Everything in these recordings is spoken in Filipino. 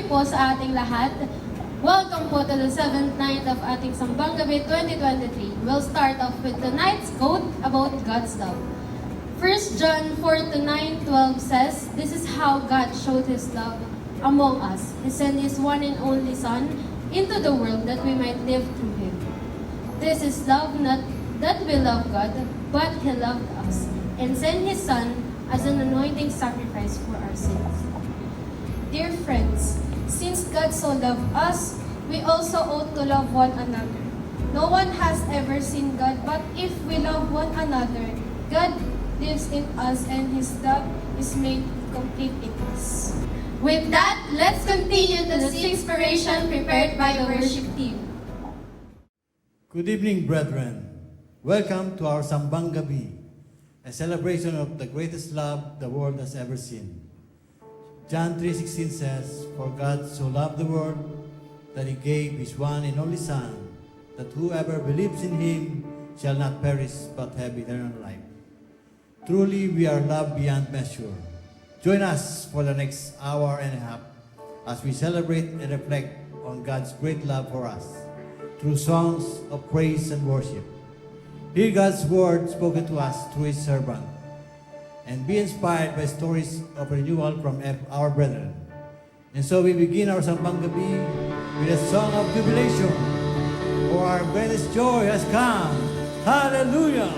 gabi po sa ating lahat. Welcome po to the 7th night of ating Sambang Gabi 2023. We'll start off with tonight's quote about God's love. 1 John 4:9-12 says, "This is how God showed His love among us. He sent His one and only Son into the world that we might live through Him. This is love, not that we love God, but He loved us and sent His Son as an anointing sacrifice for our sins." Dear friends, since God so loved us, we also ought to love one another. No one has ever seen God, but if we love one another, God lives in us and His love is made complete in us. With that, let's continue to the inspiration prepared by the worship team. Good evening, brethren. Welcome to our Sambang Gabi, a celebration of the greatest love the world has ever seen. John 3:16 says, "For God so loved the world that He gave His one and only Son, that whoever believes in Him shall not perish but have eternal life." Truly, we are loved beyond measure. Join us for the next hour and a half as we celebrate and reflect on God's great love for us through songs of praise and worship. Hear God's word spoken to us through His servant, and be inspired by stories of renewal from our brethren. And so we begin our Sambang Gabi with a song of jubilation, for our greatest joy has come. Hallelujah!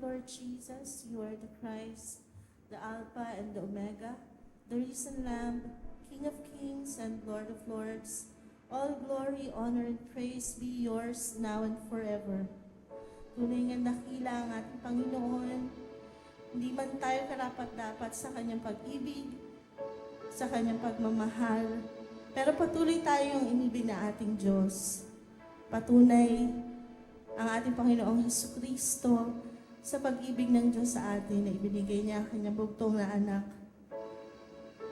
Lord Jesus, you are the Christ, the Alpha and the Omega, the risen Lamb, King of kings and Lord of lords. All glory, honor, and praise be yours now and forever. Tunay nga dakila ang ating Panginoon, hindi man tayo karapat-dapat sa kanyang pag-ibig, sa kanyang pagmamahal, pero patuloy tayong inibig na ating Diyos. Patunay ang ating Panginoong Jesucristo sa pag-ibig ng Diyos sa atin na ibinigay niya ang kanyang bugtong na anak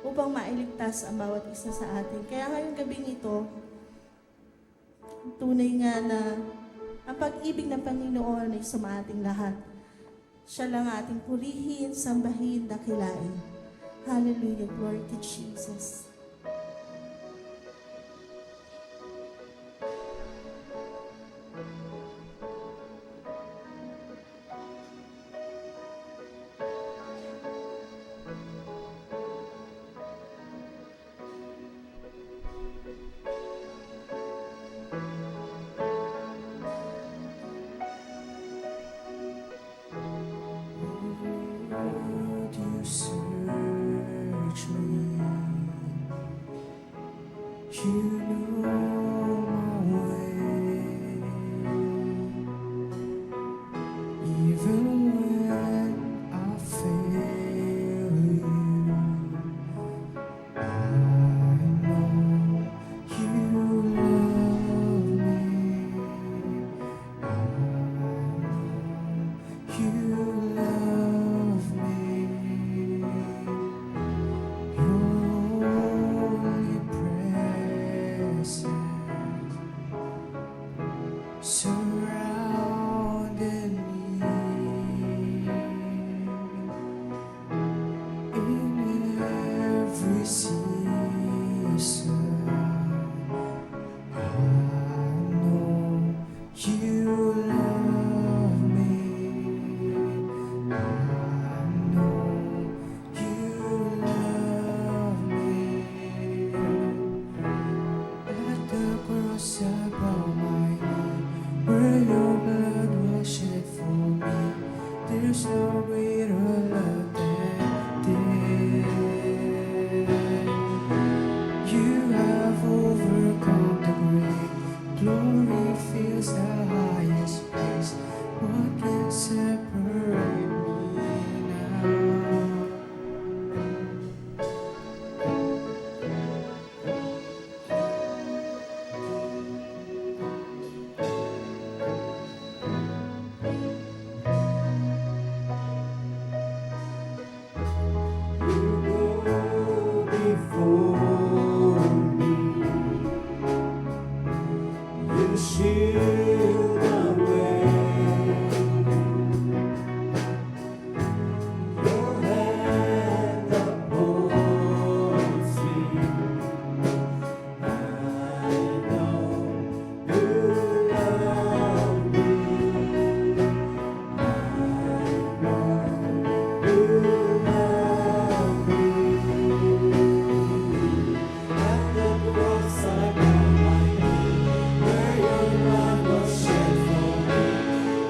upang mailigtas ang bawat isa sa atin. Kaya ngayong gabing ito, tunay nga na ang pag-ibig ng Panginoon ay sumating lahat. Siya lang ating purihin, sambahin, dakilain. Hallelujah, glory to Jesus. surrounded me in every season. I know you love me. I know you love me. At the cross above my knee, where your blood was shed for me, there's no greater love than this. You have overcome the grave. Glory fills the highest place. What can separate me now? You go before me. You shield the way. Your hand upholds me. I know you love me. I know you love me. At the cross I bow my knee, where your blood was shed for me.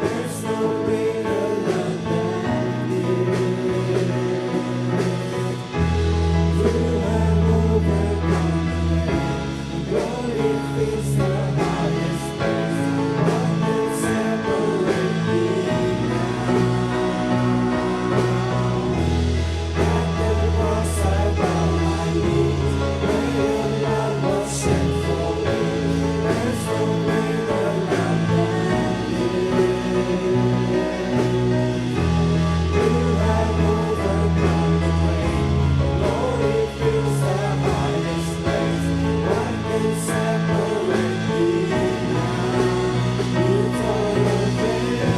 There's no greater love than this. You have overcome the grave. Glory fills the highest place. What can separate me now? At the cross I bow my knees, where your blood was shed for me. There's no greater love than this. You have overcome the grave. Glory fills the highest place. What can separate me now? You tore the veil.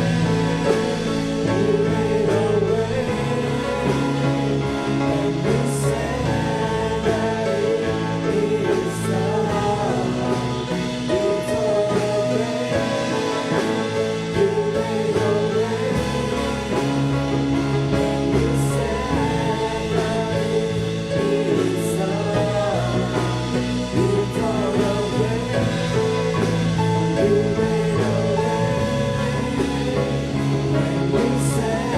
You made a way. And you said that it is done. You tore the veil. You made a way. And you said that it is done. You tore the veil. You made a way. And you said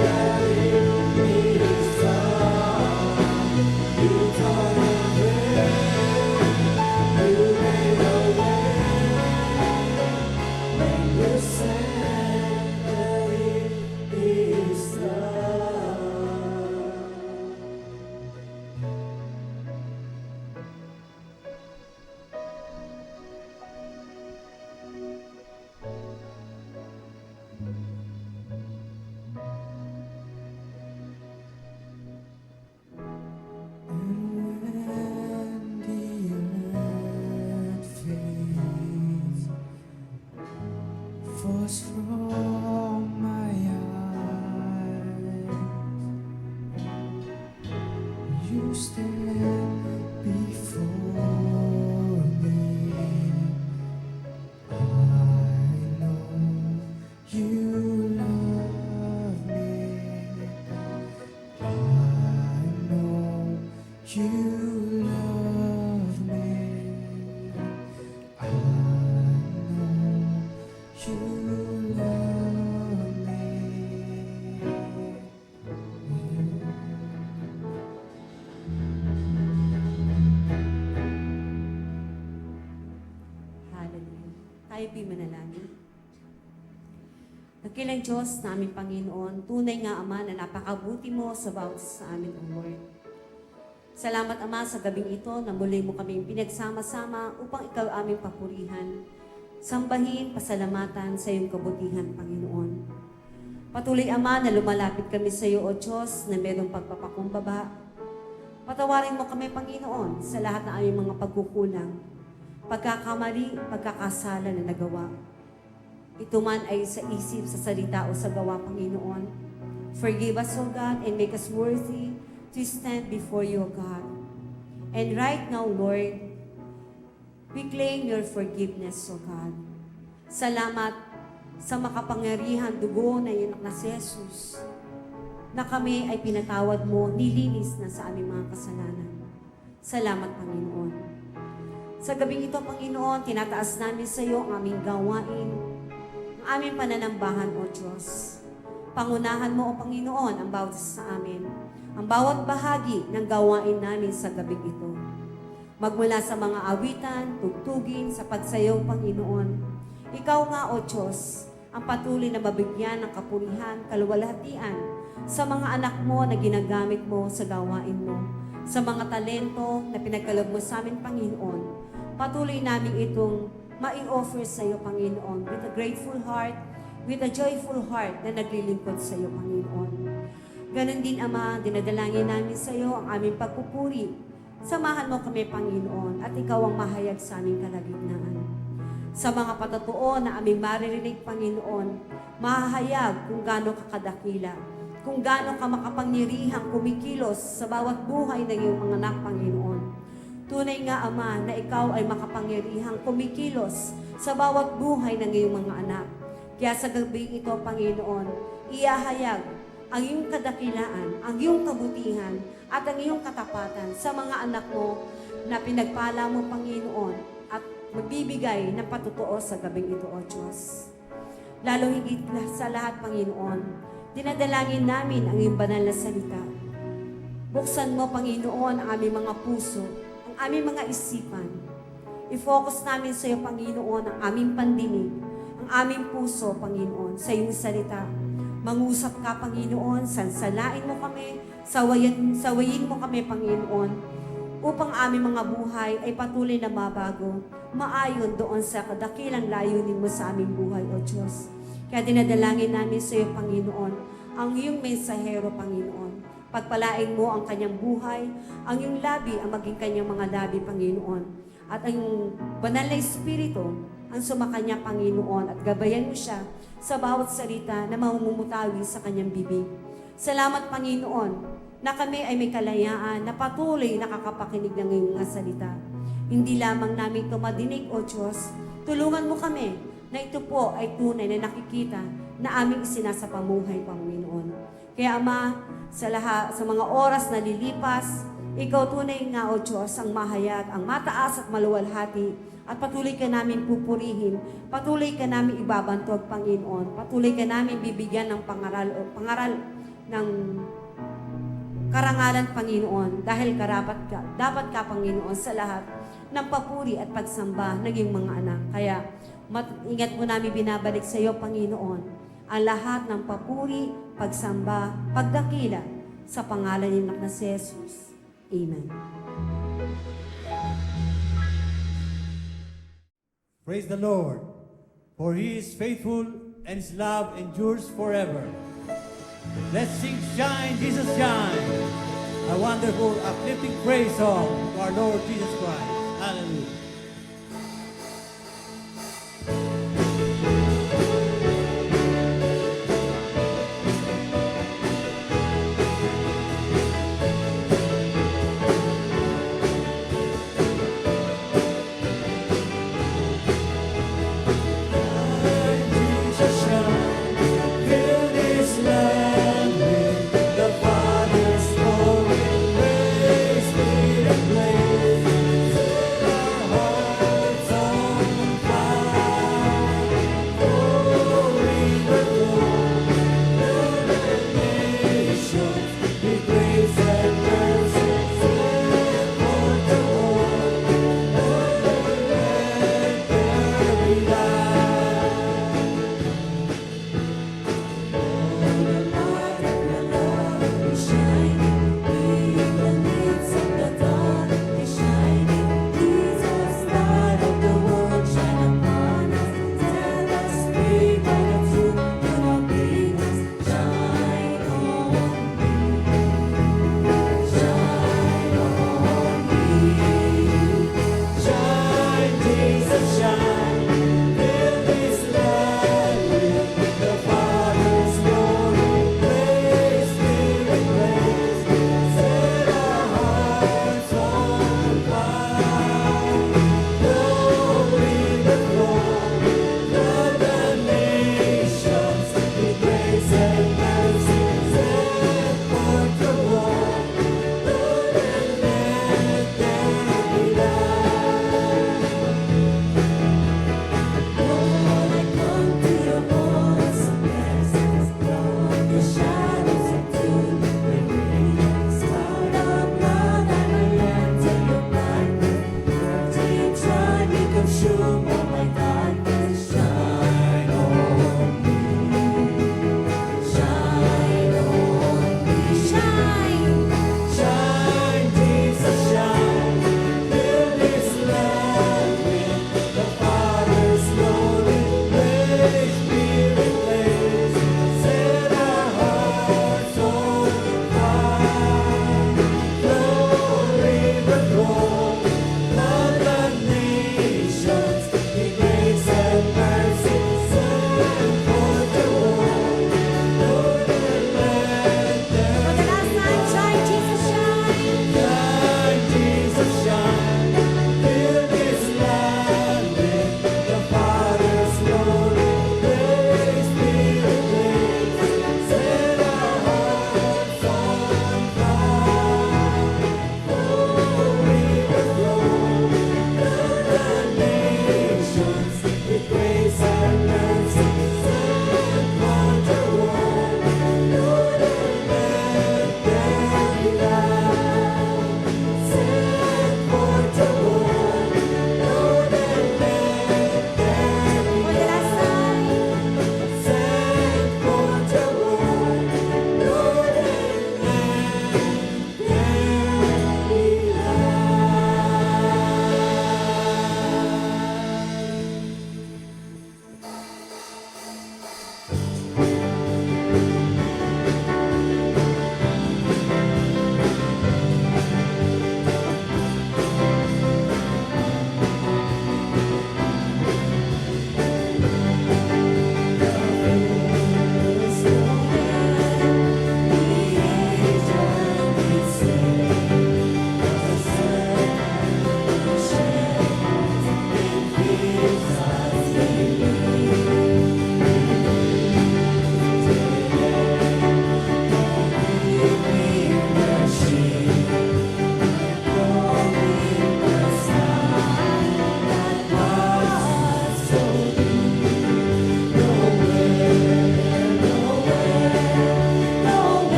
that it is done. You tore the veil. You made a way. And you said that it is done. And when the earth fades, falls from my eyes, you stand before me. I know you love me. I know you love me. I know you love me. Hallelujah. Tayo po'y manalangin. Dakilang Diyos naming Panginoon, tunay nga Ama na napakabuti mo sa bawat sa amin, O Lord. Salamat Ama sa gabing ito na muli mo kaming pinagsama-sama upang ikaw aming papurihan, sambahin, pasalamatan sa iyong kabutihan, Panginoon. Patuloy Ama na lumalapit kami sa iyo, O Diyos, na mayroong pagpapakumbaba. Patawarin mo kami, Panginoon, sa lahat ng aming mga pagkukulang. pagkakamali, pagkakasala na nagawa. Ito man ay sa isip, sa salita o sa gawa, Panginoon. Forgive us, O God, and make us worthy to stand before you, O God. And right now, Lord, we claim your forgiveness, O God. Salamat sa makapangyarihan dugo na iyong anak na si Jesus, na kami ay pinatawad mo, nilinis na sa aming mga kasalanan. Salamat, Panginoon. Sa gabing ito, Panginoon, tinataas namin sa iyo ang aming gawain, ang aming pananambahan, O Diyos. Pangunahan mo, O Panginoon, ang bawat sa amin, ang bawat bahagi ng gawain namin sa gabing ito. Magmula sa mga awitan, tugtugin, sa pagsayaw, Panginoon. Ikaw nga, O Diyos, ang patuloy na mabigyan ng kapurihan, kaluwalhatian sa mga anak mo na ginagamit mo sa gawain mo, sa mga talento na pinagkaloob mo sa amin, Panginoon. Patuloy namin itong mai-offer sa iyo, Panginoon, with a grateful heart, with a joyful heart na naglilingkod sa iyo, Panginoon. Ganon din, Ama, dinadalangin namin sa iyo ang aming pagpupuri. Samahan mo kami, Panginoon, at ikaw ang mahayag sa aming kalagitnaan. Sa mga patotoo na aming maririnig, Panginoon, mahahayag kung gaano ka kadakila, kung gaano ka makapangyarihang kumikilos sa bawat buhay ng iyong mga anak, Panginoon. Tunay nga, Ama, na ikaw ay makapangyarihang kumikilos sa bawat buhay ng iyong mga anak. Kaya sa gabi ito, Panginoon, iahayag ang iyong kadakilaan, ang iyong kabutihan, at ang iyong katapatan sa mga anak mo na pinagpala mo, Panginoon, at magbibigay ng patotoo sa gabing ito, O Diyos. Lalo higit sa lahat, Panginoon, dinadalangin namin ang iyong banal na salita. Buksan mo, Panginoon, ang aming mga puso, ang aming mga isipan. I-focus namin sa iyo, Panginoon, ang aming pandinig, ang aming puso, Panginoon, sa iyong salita. Mangusap ka, Panginoon, sansalain mo kami, sawayin mo kami, Panginoon, upang aming mga buhay ay patuloy na mabago, maayon doon sa kadakilang layunin mo sa aming buhay, O Diyos. Kaya dinadalangin namin sa iyo, Panginoon, ang iyong mensahero, Panginoon. Pagpalain mo ang kanyang buhay, ang iyong labi, ang maging kanyang mga labi, Panginoon. At ang banal na Espiritu, ang sumakanya, Panginoon, at gabayan mo siya sa bawat salita na mamumutawi sa kanyang bibig. Salamat, Panginoon, na kami ay may kalayaan na patuloy nakakapakinig ng iyong mga salita. Hindi lamang namin ito madinig, O Diyos, tulungan mo kami na ito po ay tunay na nakikita na aming isinasapamuhay, Panginoon. Kaya, Ama, sa mga oras na lilipas, ikaw tunay nga, O Diyos, ang mahayag, ang mataas at maluwalhati, at patuloy ka namin pupurihin, patuloy ka namin ibabantog, Panginoon, patuloy ka namin bibigyan ng pangaral ng karangalan, Panginoon, dahil dapat ka, Panginoon, sa lahat ng papuri at pagsamba ng iyong mga anak. Kaya, ingat mo namin binabalik sa iyo, Panginoon, ang lahat ng papuri, pagsamba, pagdakila sa pangalan ng anak na si Jesus. Amen. Praise the Lord, for He is faithful and His love endures forever. Let's sing Shine, Jesus Shine, a wonderful uplifting praise song to our Lord Jesus Christ. Hallelujah. Praise,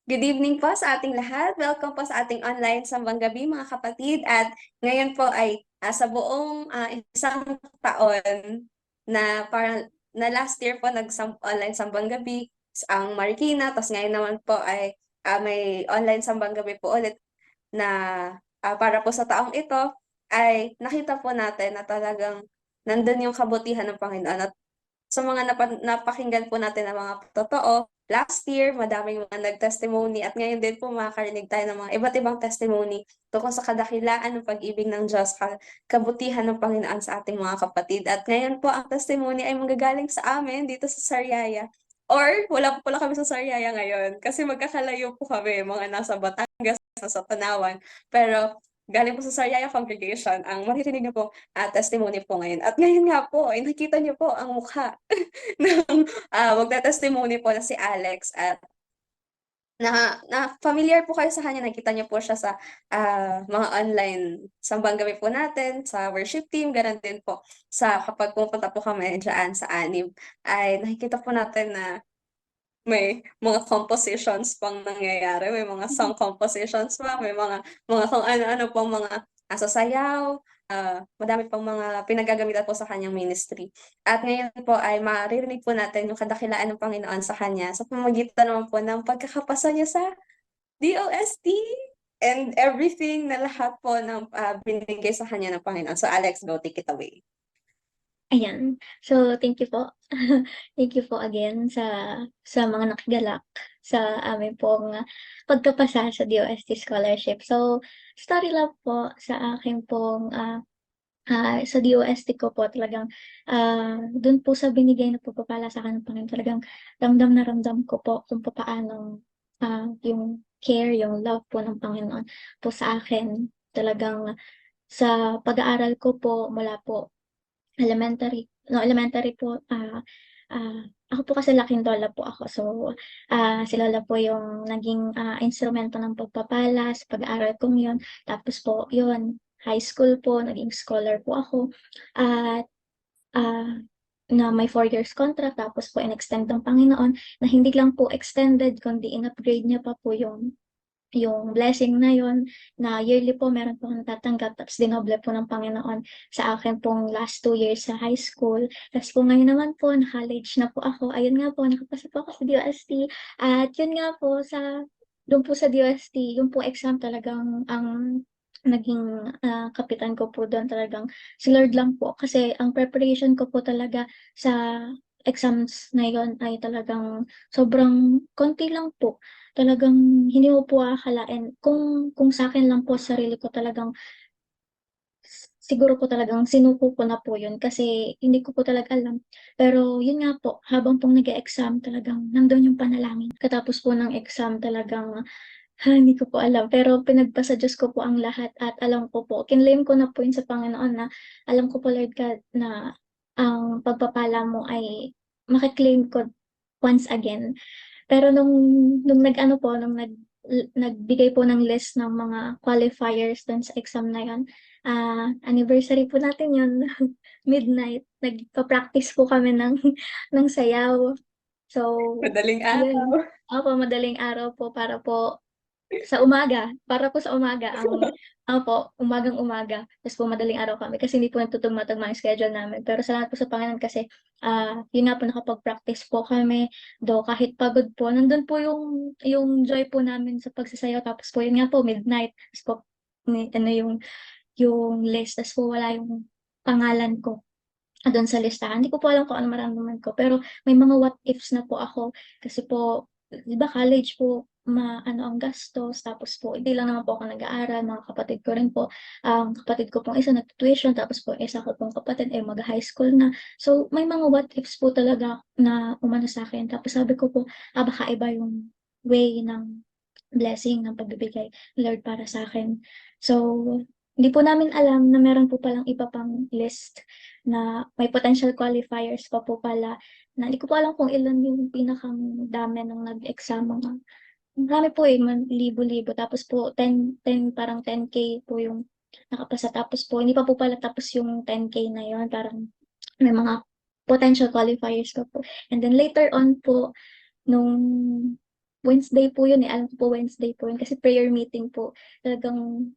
Good evening po sa ating lahat. Welcome po sa ating online Sambang Gabi mga kapatid. At ngayon po ay sa buong isang taon na parang na last year po online Sambang Gabi ang Marikina. Tapos ngayon naman po ay may online Sambang Gabi po ulit na para po sa taong ito ay nakita po natin na talagang nandun yung kabutihan ng Panginoon. At sa mga napakinggan po natin ng mga totoo, last year, madaming mga nag-testimony at ngayon din po makakarinig tayo ng mga iba't ibang testimony tungkol sa kadakilaan ng pag-ibig ng Diyos, kabutihan ng Panginoon sa ating mga kapatid. At ngayon po, ang testimony ay manggagaling sa amin dito sa Sariaya. Or, wala po pala kami sa Sariaya ngayon kasi magkakalayo po kami, mga nasa Batangas, nasa Tanawan. Pero, galing po sa Sariaya Congregation, ang maririnig niyo po testimony po ngayon. At ngayon nga po, ay nakita niyo po ang mukha ng magte-testimony po na si Alex. At na familiar po kayo sa kanya, nakita niyo po siya sa mga online sambang gabi po natin, sa worship team, ganun din po sa kapag pumunta po kami dyan sa Anib, ay nakikita po natin na may mga compositions pang nangyayari, may mga song compositions pa, may mga kung ano-ano pang mga sasayaw, madami pang mga pinagagamitan po sa kanyang ministry. At ngayon po ay maririnig po natin yung kadakilaan ng Panginoon sa kanya sa pamamagitan naman po ng pagkakapasa niya sa DOST and everything na lahat po ng binigay sa kanya ng Panginoon. So Alex, go take it away. Ayan. So, thank you po. Thank you po again sa mga nakigalak sa amin pong pagkapasa sa DOST Scholarship. So, story lang po sa akin pong sa DOST ko po talagang dun po sa binigay na pagpapala sa akin ng Panginoon, talagang ramdam na ramdam ko po kung paano yung care, yung love po ng Panginoon po sa akin. Talagang sa pag-aaral ko po mula po elementary po, ako po kasi laking lola po ako. So, si lola po yung naging instrumento ng pagpapala sa pag-aaral kong yun. Tapos po, yun, high school po, naging scholar po ako. At na may 4 years contract, tapos po in-extend ng Panginoon, na hindi lang po extended, kundi in-upgrade niya pa po yung blessing na yon, na yearly po meron po akong natatanggap, tapos dinoble po ng Panginoon sa akin pong last 2 years sa high school. Tapos po ngayon naman po, na-college na po ako. Ayun nga po, nakapasa po ako sa DOST. At yun nga po, doon po sa DOST, yung po exam talagang ang naging kapitan ko po doon talagang si Lord lang po. Kasi ang preparation ko po talaga sa exams na yon ay talagang sobrang konti lang po. Talagang hindi mo po akalain kung sa akin lang po, sarili ko talagang siguro po talagang sinuko ko na po yun kasi hindi ko po talaga alam. Pero yun nga po, habang pong nag-e-exam talagang nandun yung panalangin. Katapos po ng exam talagang hindi ko po alam. Pero pinagpasa Diyos ko po ang lahat at alam ko po, kinlaim ko na po yun sa Panginoon na alam ko po, Lord God, na ang pagpapala mo ay makiklaim ko once again. Pero nung nag-ano po, nagbigay po ng list ng mga qualifiers dun sa exam na yun, anniversary po natin yun, midnight, nagpa-practice po kami ng sayaw. So, Madaling yun. araw. Opo, madaling araw po para po para po sa umaga umagang-umaga. Tapos po madaling araw kami kasi hindi po nagtutugma-tugma yung schedule namin. Pero salamat po sa Panginoon kasi yun nga po, nakapag-practice po kami. Though kahit pagod po, nandun po yung joy po namin sa pagsasayaw. Tapos po yun nga po, midnight. Tapos po, yung list. Tapos po wala yung pangalan ko doon sa listahan. Hindi ko po alam kung ano maramdaman ko. Pero may mga what ifs na po ako. Kasi po, di ba college po, ano ang gastos, tapos po, hindi lang naman po ako nag-aaral, mga kapatid ko rin po. Ang kapatid ko pong isa nag-tuition, tapos po isa ko pong kapatid ay mag-high school na. So, may mga what ifs po talaga na umano sa akin. Tapos sabi ko po, baka iba yung way ng blessing, ng pagbibigay ni Lord para sa akin. So, hindi po namin alam na meron po palang iba pang list na may potential qualifiers pa po pala, na hindi ko po alam kung ilan yung pinakang dami ng nag-exam. Marami po libo-libo. Tapos po, parang 10K po yung nakapasa. Tapos po, hindi pa po pala tapos yung 10K na yun. Parang may mga potential qualifiers pa po. And then later on po, nung Wednesday po yun eh. Alam ko po Wednesday po yun kasi prayer meeting po. Talagang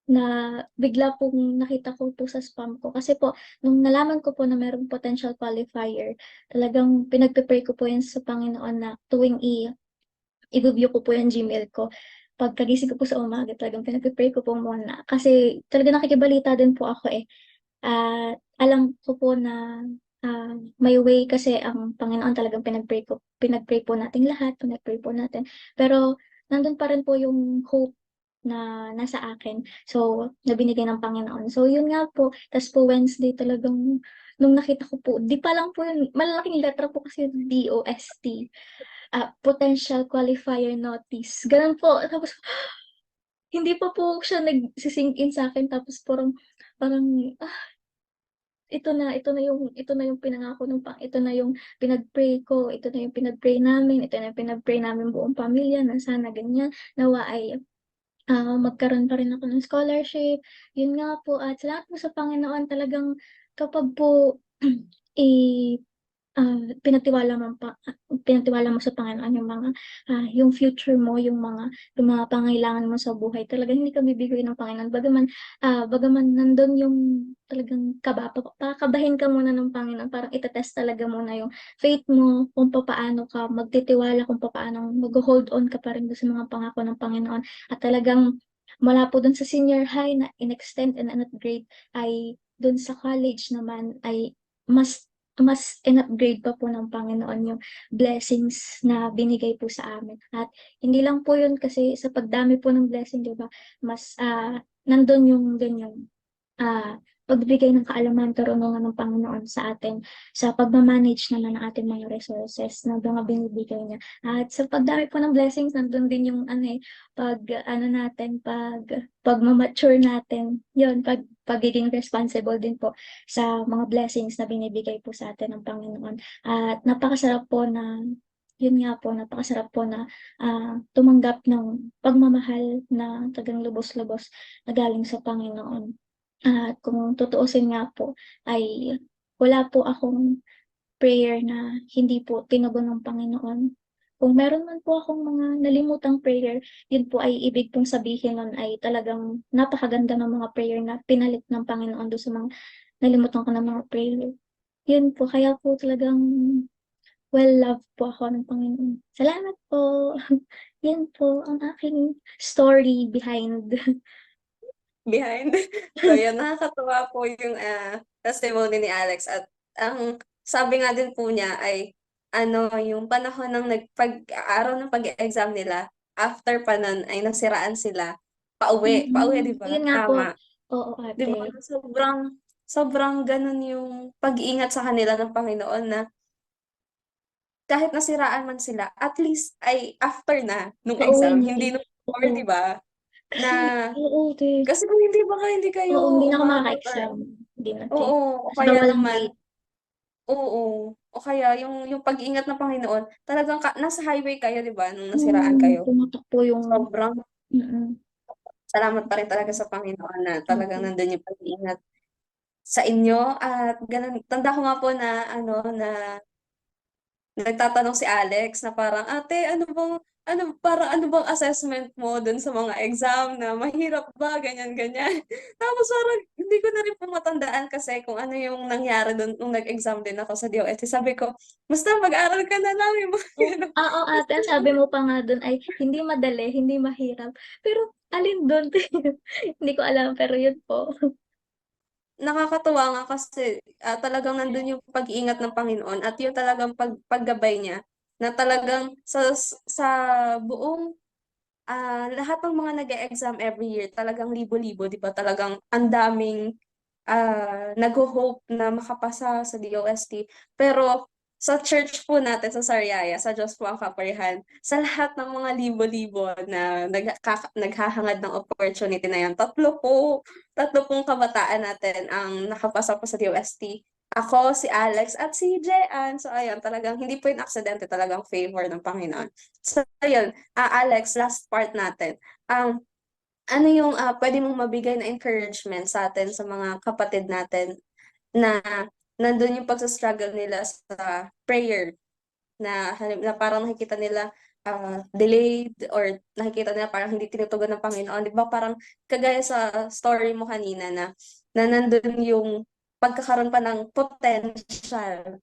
na bigla pong nakita ko po sa spam ko. Kasi po, nung nalaman ko po na merong potential qualifier, talagang pinagpe-pray ko po yun sa Panginoon na tuwing i-review ko po yung Gmail ko. Pagkagising ko po sa umaga, talagang pinagpe-pray ko po muna. Kasi talaga nakikibalita din po ako eh. At alam ko po na may way kasi ang Panginoon talagang pinag-pray po nating lahat, pinag-pray po natin. Pero nandun pa rin po yung hope na nasa akin. So, na binigay ng Panginoon. So, yun nga po. Tas po Wednesday talagang nung nakita ko po, di pa lang po yun, malalaking letra po kasi yung DOST. Potential qualifier notice. Ganun po. Tapos, hindi pa po siya nag-sink in sa akin. Tapos parang, ito na yung pinangako ito na yung pinag-pray ko, ito na yung pinag-pray namin, ito na yung pinag-pray namin buong pamilya na sana ganyan, nawa ay magkaroon pa rin ako ng scholarship. Yun nga po, at salamat po sa Panginoon talagang kapag po i pinagtiwala mo sa Panginoon yung future mo, yung mga pangailangan mo sa buhay, talagang hindi ka bibigay ng Panginoon. Bagaman nandun yung talagang kakabahin ka muna ng Panginoon, parang itetest talaga muna yung faith mo, kung papaano ka magtitiwala, kung papaano mag-hold on ka pa rin doon sa mga pangako ng Panginoon. At talagang mula po dun sa senior high na in-extend and in-upgrade ay dun sa college naman ay mas mas in-upgrade pa po ng Panginoon yung blessings na binigay po sa amin. At hindi lang po yun kasi sa pagdami po ng blessing, di ba, mas nandun yung ganyan, pagbibigay ng kaalaman, karunungan ng Panginoon sa atin sa pagmamanage naman ng ating mga resources na mga binibigay niya. At sa pagdami po ng blessings, nandun din yung pagmamature natin, yun, pagiging responsible din po sa mga blessings na binibigay po sa atin ng Panginoon. At napakasarap po na tumanggap ng pagmamahal na tagang lubos-lubos na galing sa Panginoon. At kung tutuusin nga po, ay wala po akong prayer na hindi po tinugon ng Panginoon. Kung meron man po akong mga nalimutang prayer, yun po ay ibig pong sabihin nun ay talagang napakaganda ng mga prayer na pinalit ng Panginoon doon sa mga nalimutan ko ng mga prayer. Yun po, kaya po talagang well-loved po ako ng Panginoon. Salamat po. Yan po ang aking story behind. Behind. So, yun, nakakatuwa po yung testimony ni Alex. At ang sabi nga din po niya ay, yung panahon ng araw ng pag-exam nila, after pa nun ay nasiraan sila, pauwi. Pauwi, di ba? Yun nga po. Tama. Oo, Di ba? ate. Sobrang ganun yung pag-iingat sa kanila ng Panginoon na kahit nasiraan man sila, at least ay after na nung Pauwi exam, na hindi din. nung before, di Oo. ba? Na, Kasi, oo, te. kasi kung hindi baka hindi kayo Oo, hindi na ako umabot or makaka-exam. Hindi na, te. oo, o Kasi kaya walang naman, grade. oo, o kaya yung pag-iingat ng Panginoon, talagang nasa highway kayo, di ba, nung nasiraan kayo. Pumatak po yung, Sobrang mm, salamat pa rin talaga sa Panginoon na talagang opo. nandun yung pag-iingat sa inyo. At ganun, tanda ko nga po na, nagtatanong si Alex na parang, ate, ano bang assessment mo dun sa mga exam na mahirap ba, ganyan, ganyan. Tapos parang, hindi ko na rin po matandaan kasi kung ano yung nangyari dun nung nag-exam din ako sa DOST. Sabi ko, basta mag-aral ka na lang, yung mga ganun. Oo, ate, ang sabi mo pa nga dun ay hindi madali, hindi mahirap. Pero alin dun? Hindi ko alam, pero yun po. Nakakatuwa nga kasi talagang nandun yung pag-iingat ng Panginoon at yung talagang paggabay niya na talagang sa buong lahat ng mga nag-exam every year, talagang libo-libo, di ba? Talagang ang daming nag-hope na makapasa sa DOST. Pero sa church po natin, sa Sariaya, sa Diyos po ang Kaparihan, sa lahat ng mga libo-libo na naghahangad ng opportunity na yan, tatlo pong kabataan natin ang nakapasa po sa DOST. Ako, si Alex, at si Jean. So, ayun, talagang hindi po yung aksidente, talagang favor ng Panginoon. So, ayun, Alex, last part natin. Ano yung pwede mong mabigay na encouragement sa atin, sa mga kapatid natin na nandun yung pagsastruggle nila sa prayer na parang nakikita nila delayed or nakikita nila parang hindi tinutugon ng Panginoon. Di ba parang kagaya sa story mo kanina na nandun yung pagkakaroon pa ng potential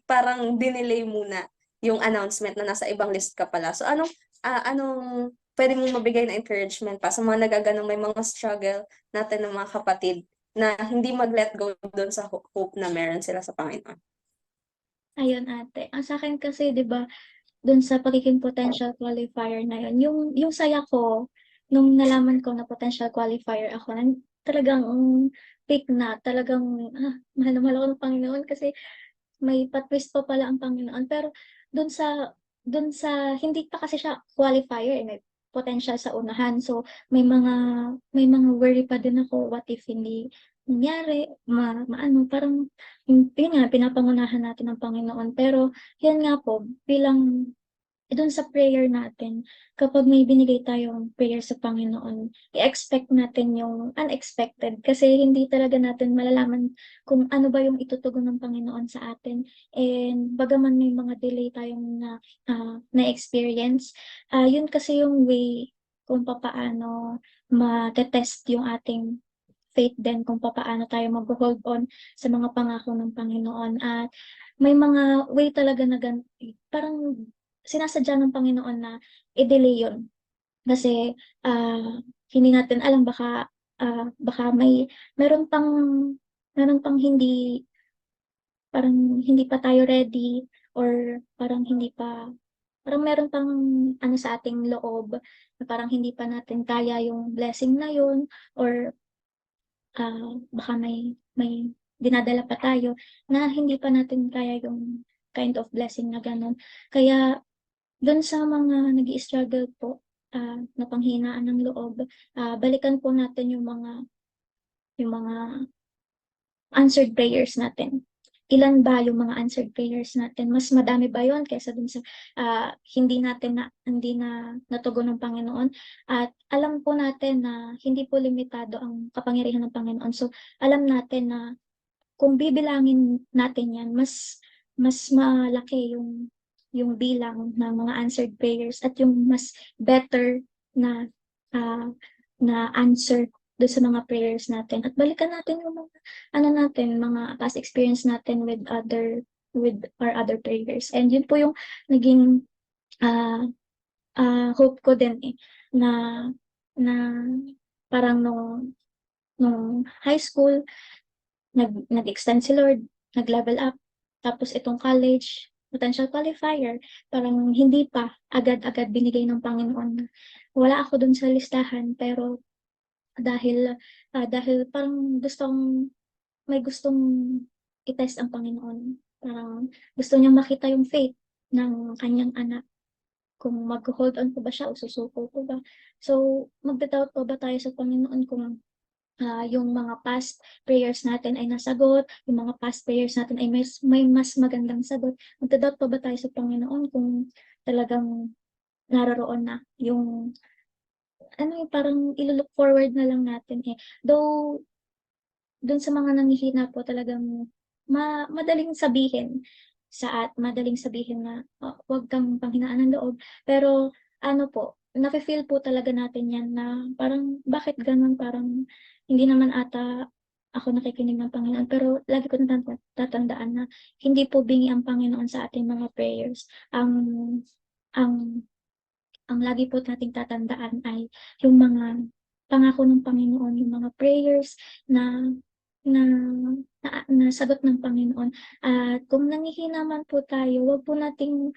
parang dinelay muna yung announcement na nasa ibang list ka pala. So anong pwede mong mabigay na encouragement pa sa mga nagaganong may mga struggle natin ng mga kapatid na hindi mag-let go doon sa hope na meron sila sa Panginoon? Ayun ate, ang sa akin kasi 'di ba, dun sa pagiging potential qualifier na yun, yung saya ko nung nalaman ko na potential qualifier ako, talagang peak na, talagang mahal na mahal ako ng Panginoon kasi may pa-twist pa pala ang Panginoon. Pero dun sa hindi pa kasi siya qualifier, may potential sa unahan. So may mga worry pa din ako, what if hindi nangyari, maano, parang yun nga, pinapangunahan natin ng Panginoon. Pero yun nga po, bilang dun sa prayer natin, kapag may binigay tayong prayer sa Panginoon, i-expect natin yung unexpected kasi hindi talaga natin malalaman kung ano ba yung itutugon ng Panginoon sa atin. And bagaman may mga delay tayong na-experience, yun kasi yung way kung papaano ma-test yung ating faith din, kung papaano tayo mag-hold on sa mga pangako ng Panginoon. At may mga way talaga na parang sinasadya ng Panginoon na i-delay yun. Kasi hindi natin alam, baka meron pang hindi, parang hindi pa tayo ready, or parang meron pang ano sa ating loob na parang hindi pa natin kaya yung blessing na yun, or baka may dinadala pa tayo na hindi pa natin kaya yung kind of blessing na gano'n. Kaya dun sa mga nag-i-struggle po, na panghinaan ng loob, balikan po natin yung mga answered prayers natin. Ilan ba yung mga answered prayers natin? Mas madami ba yun kaysa dun sa hindi na natugon ng Panginoon? At alam po natin na hindi po limitado ang kapangyarihan ng Panginoon. So alam natin na kung bibilangin natin yan, mas malaki yung bilang ng mga answered prayers at yung mas better na answer do sa mga prayers natin. At balikan natin yung mga past experience natin with our other prayers. And yun po yung naging hope ko din na na parang nung high school, nag-extend si Lord, nag-level up. Tapos itong college, potential qualifier, parang hindi pa agad-agad binigay ng Panginoon. Wala ako dun sa listahan, pero dahil parang may gustong i-test ang Panginoon. Parang gusto niyang makita yung faith ng kanyang anak. Kung mag-hold on pa ba siya o susuko pa ba. So, magda-doubt pa ba tayo sa Panginoon kung yung mga past prayers natin ay nasagot, yung mga past prayers natin ay may mas magandang sagot. Magda-doubt pa ba tayo sa Panginoon kung talagang naroroon na yung parang ilo-look forward na lang natin Though dun sa mga nanghihina po, talagang madaling sabihin na wag kang panghinaan ng loob. Pero nafe-feel po talaga natin yan na parang bakit ganun, parang hindi naman ata ako nakikinig ng Panginoon. Pero lagi ko tatandaan na hindi po bingi ang Panginoon sa ating mga prayers. Ang lagi po nating tatandaan ay yung mga pangako ng Panginoon, yung mga prayers na sagot ng Panginoon. At kung nanghihina man po tayo, wag po nating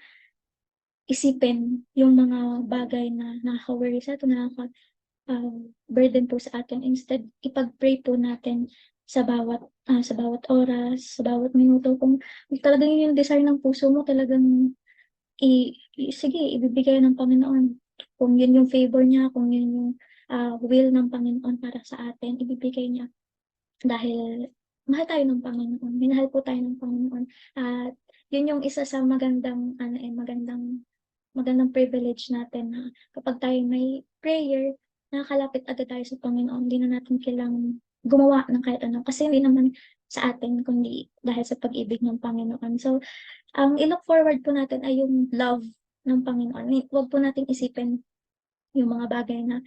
isipin yung mga bagay na nakaka-worry sa atin, burden po sa atin. Instead, ipag-pray po natin sa bawat oras, sa bawat minuto. Kung talagang yun yung desire ng puso mo, talagang sige, ibibigay ng Panginoon. Kung yun yung favor niya, kung yun yung will ng Panginoon para sa atin, ibibigay niya. Dahil mahal tayo ng Panginoon, minahal po tayo ng Panginoon. At yun yung isa sa magandang privilege natin, na kapag tayo may prayer, nakakalapit agad tayo sa Panginoon. Hindi na natin kailangang gumawa ng kahit ano. Kasi hindi naman sa atin, kundi dahil sa pag-ibig ng Panginoon. So, ang i-look forward po natin ay yung love ng Panginoon. Huwag po nating isipin yung mga bagay na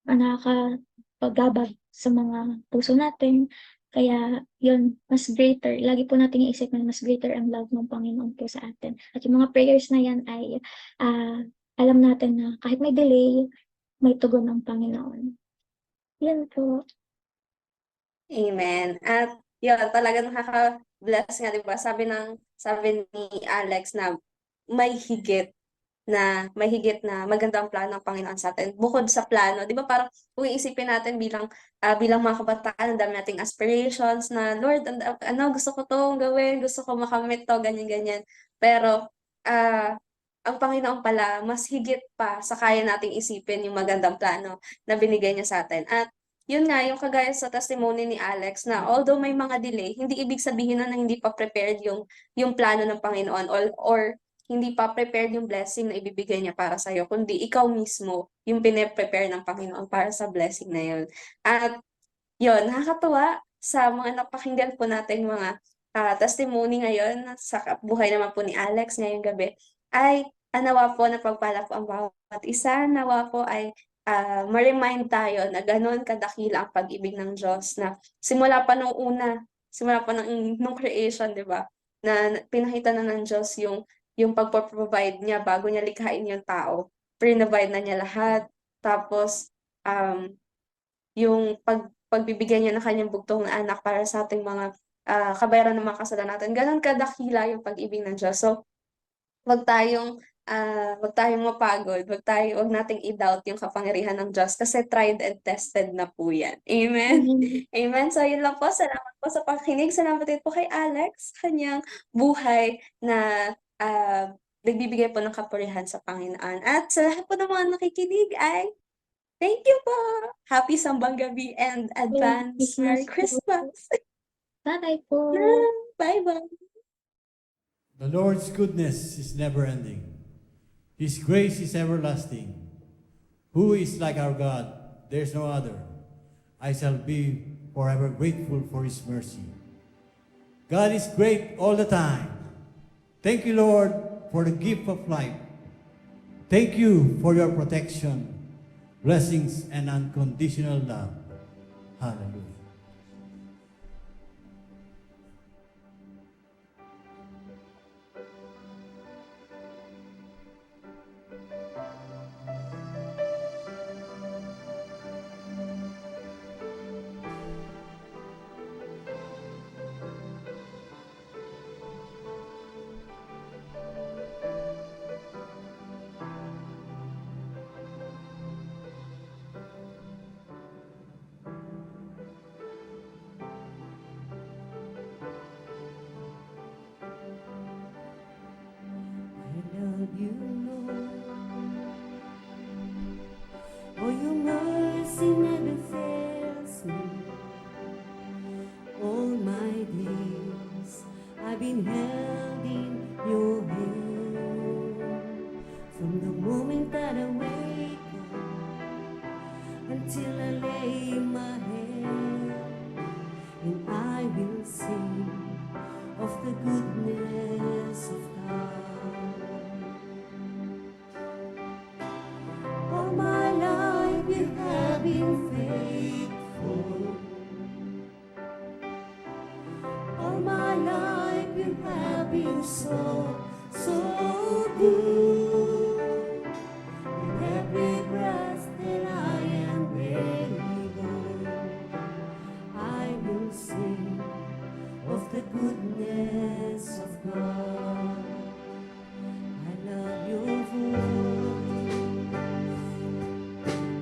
nakakapaggabag sa mga puso natin. Kaya yun, mas greater, lagi po nating iisipin mas greater ang love ng Panginoon po sa atin. At yung mga prayers na yan ay alam natin na kahit may delay, may tugon ng Panginoon. Yan po. Amen. At yun, talaga nakaka-bless nga, di ba? Sabi ni Alex na may higit na magandang plano ng Panginoon sa atin. Bukod sa plano, di ba parang kung iisipin natin bilang mga kabataan, ang dami nating aspirations na, Lord, gusto ko to gawin, gusto ko makamit to, ganyan-ganyan. Pero, ang Panginoon pala, mas higit pa sa kaya nating isipin yung magandang plano na binigay niya sa atin. At yun nga, yung kagaya sa testimony ni Alex na although may mga delay, hindi ibig sabihin nun na hindi pa prepared yung plano ng Panginoon or hindi pa prepared yung blessing na ibibigay niya para sa'yo, kundi ikaw mismo yung pine-prepare ng Panginoon para sa blessing na yun. At yun, nakakatuwa sa mga napakinggan po natin mga testimony ngayon sa buhay naman po ni Alex ngayong gabi, ay nawa po na pagpala po ang bawat isa, nawa po ay ma-remind tayo na gano'n kadakila ang pag-ibig ng Diyos na simula pa nung creation, di ba? Na pinakita na ng Diyos yung pag-provide niya bago niya likhain yung tao. Provide na niya lahat. Tapos, yung pagbibigyan niya ng kanyang bugtong na anak para sa ating mga kabayaran ng mga kasalanan natin. Ganon kadakila yung pag-ibig ng Diyos. So, wag tayong mapagod, wag nating i-doubt yung kapangyarihan ng Diyos kasi tried and tested na po yan. Amen? Amen. So, yun lang po. Salamat po sa pakikinig. Salamat din po kay Alex, kanyang buhay na nagbibigay po ng kapurihan sa Panginoon. At sa lahat po ng mga nakikinig ay thank you po. Happy Sambang Gabi and advance Merry Christmas. Bye po. Bye-bye. The Lord's goodness is never ending. His grace is everlasting. Who is like our God? There's no other. I shall be forever grateful for His mercy. God is great all the time. Thank you, Lord, for the gift of life. Thank you for your protection, blessings, and unconditional love. Hallelujah. I love you, Lord. Oh, your mercy never fails me. All my days I've been held in your hand. From the moment that I wake up until I lay my head, and I will sing of the goodness of God. All my life you have been faithful. All my life you have been so good. With every breath that I am breathing, I will sing of the goodness of God. I love your voice.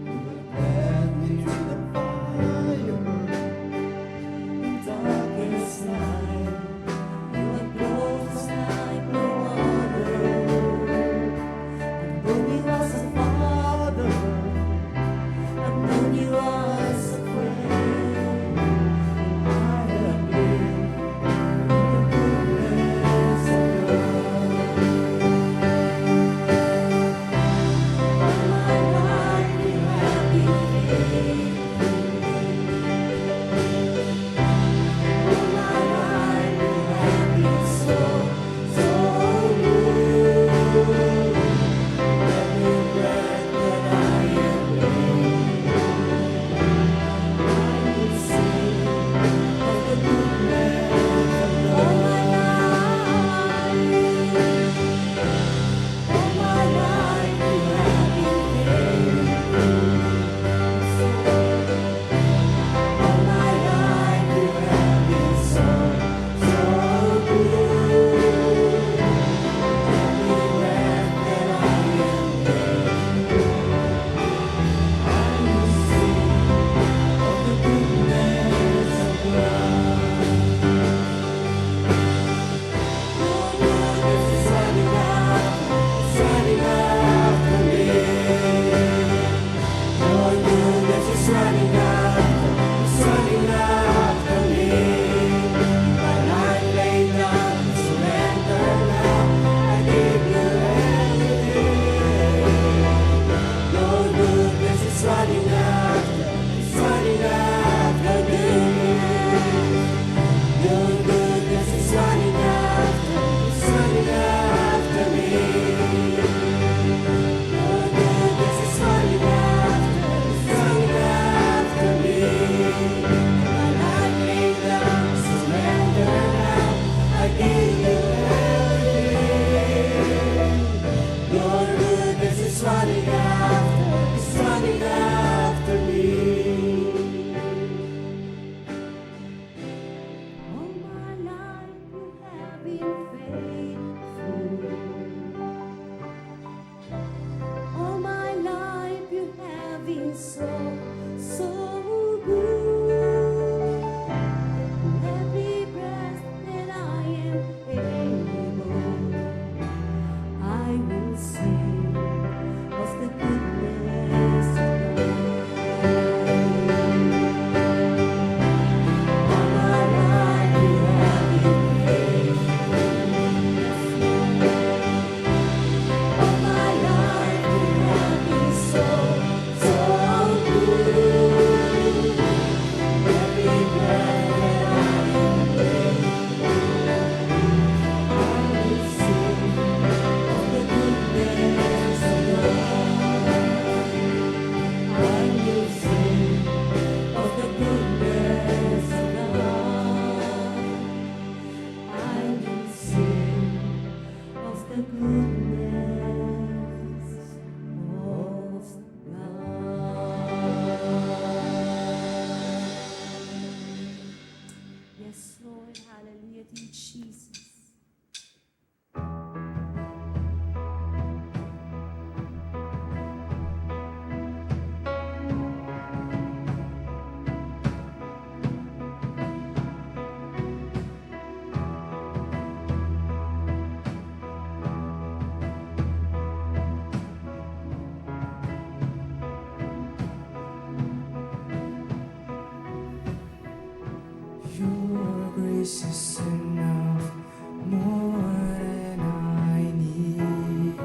You have led me through the fire in darkest night. You are close like no it's running after me. All my life you have been faithful. All my life you have been so, so good. Every breath that I am able, I will sing of the goodness of God. All my life you have been faithful. All my life you have been so, so good. Every breath that I am able, I will sing of the goodness of God. I will sing of the goodness of God. I will sing of the goodness of God. Yes, Lord, hallelujah to you, Jesus. Your grace is enough, more than I need.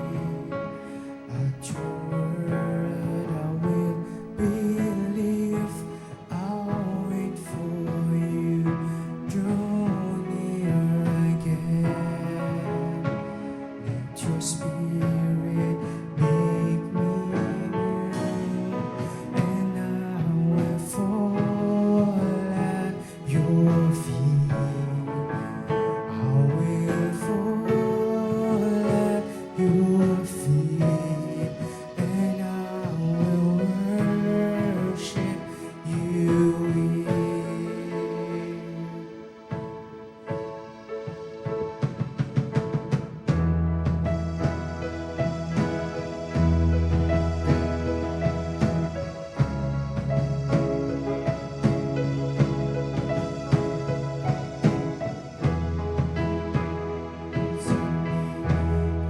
At your word I will believe. I'll wait for you. Draw near again. Let your spirit make me new, and I will fall at your feet. I will fall at your feet, and I will worship you here.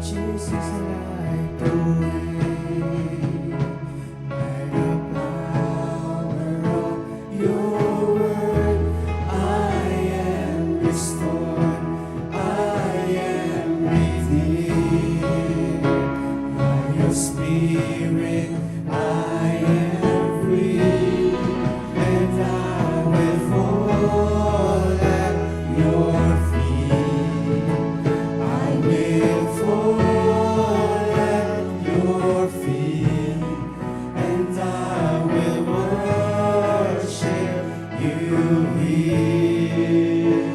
Jesus, light the way, by the power of your word, I am restored, I am redeemed. By your spirit, I am free, and I will fall at your feet. I will fall at your feet, and I will worship you here.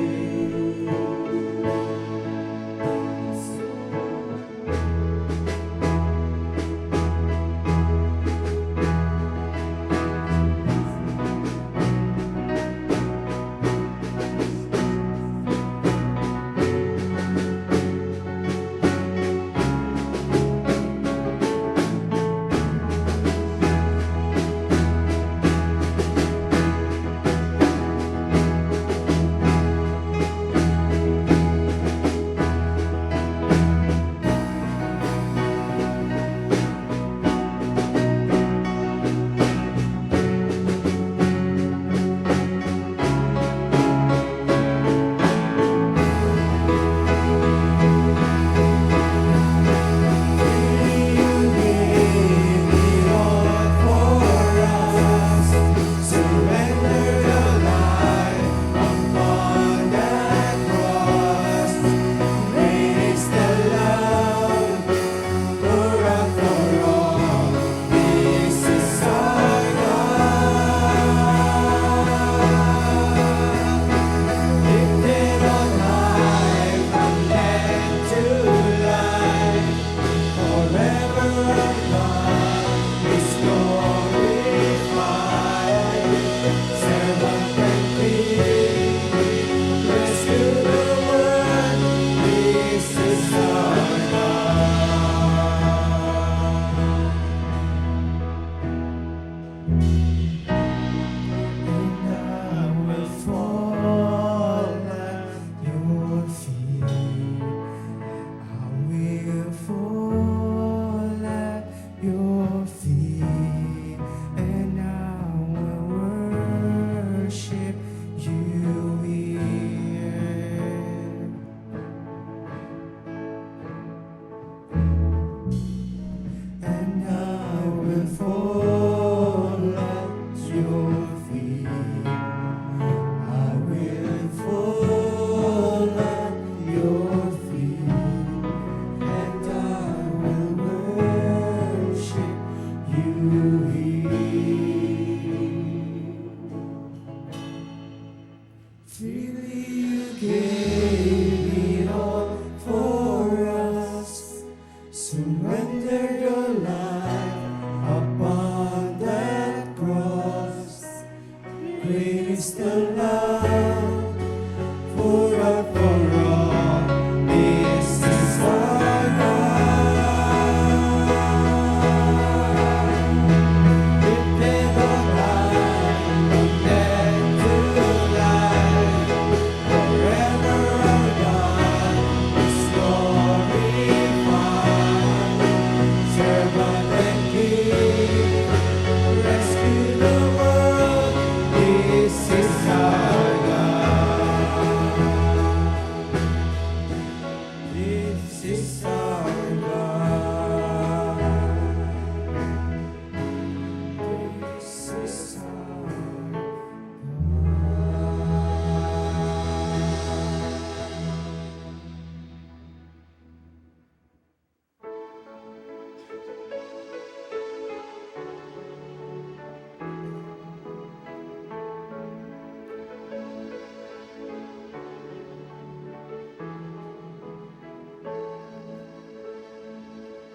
will fall at your feet. I will fall at your feet, and I will worship you here. Freely you gave it all for us. Surrender your life upon that cross. Great is the love for all. This is our God. Lifted on high, led to life. Forever our God is glorified. Servant and King, rescue the world. This is our God. This is our God. This is our God.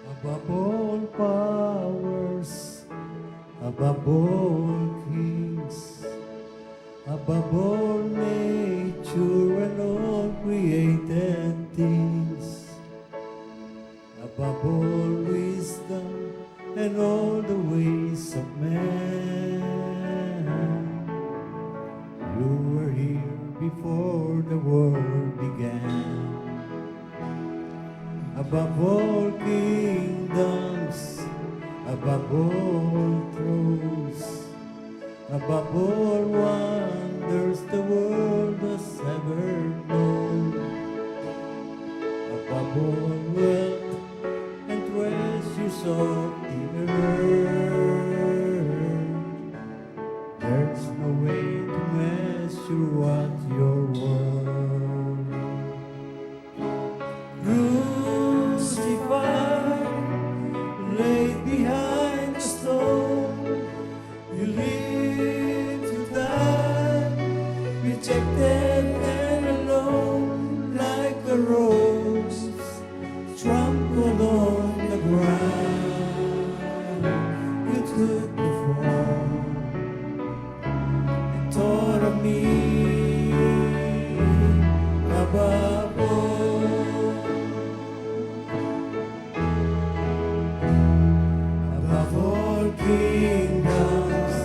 Above all powers, above all kings, above all nature and all created things, above all wisdom and all the ways of man. You were here before the world began. Above all kingdoms, above all thrones, above all wonders the world has ever known, above all wealth and treasures of the earth, there's no way to measure what your worth. Crucified, laid behind the stone, you lived to die, rejected and alone, like a rose trampled on the ground. You took the fall and taught of me above all. Above all kingdoms,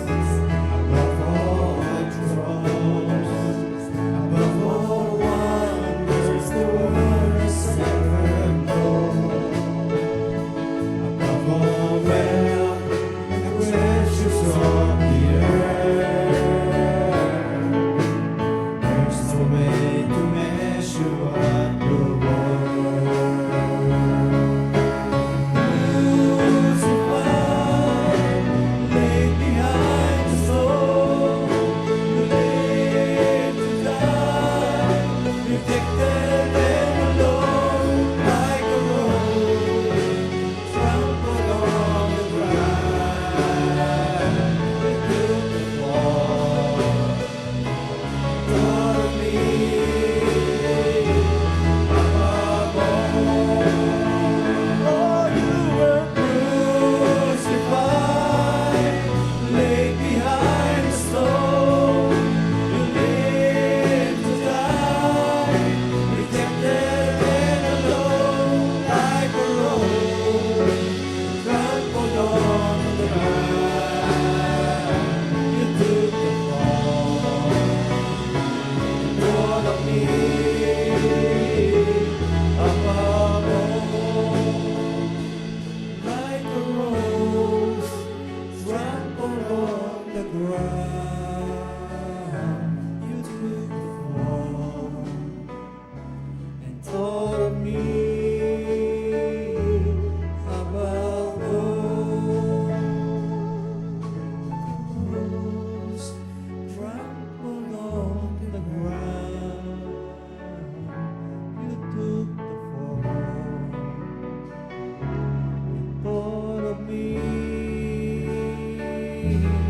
above all thrones, above all wonders the world has ever known, above all wealth and treasures of the earth, there's no way to measure what you're worth. Crucified, laid behind the stone, you lived to die, rejected and alone, like a rose trampled on the ground. You took the fall, thought of me above all. Oh, you were crucified, laid behind the stone. You lived to die, rejected and alone, like a rose trampled on the ground. You took the fall, thought of me above all. Like a rose trampled on the ground, you took the fall and thought of me above all. above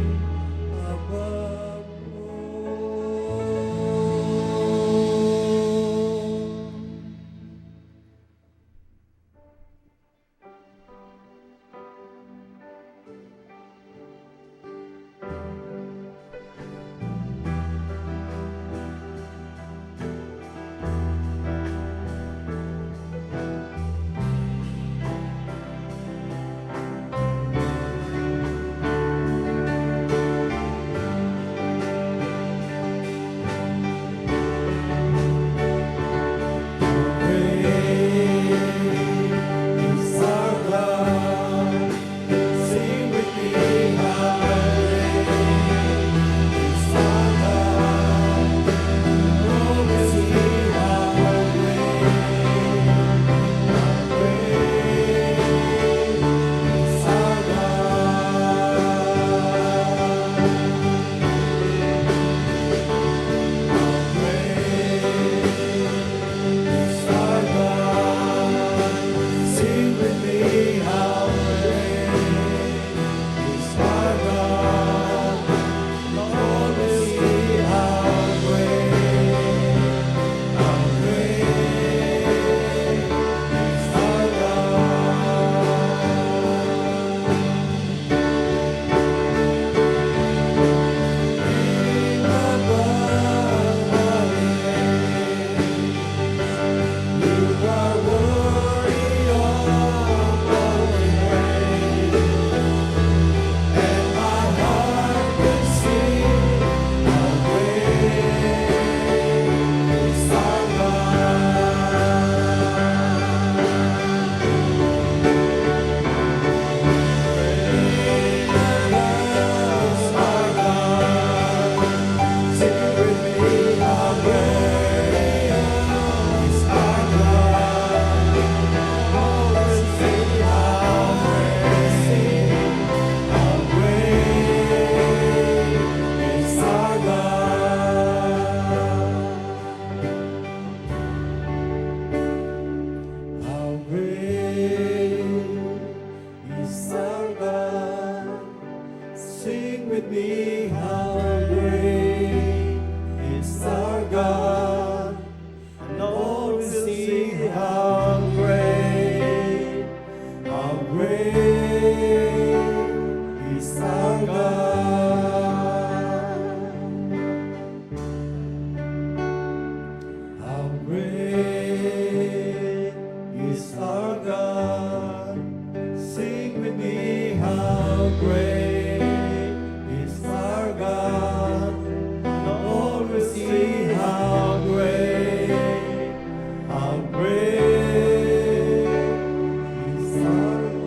with me, how great is our God. And all will see how great is our God. How great is our God. Sing with me, how great is our God. And all will see how great is our God.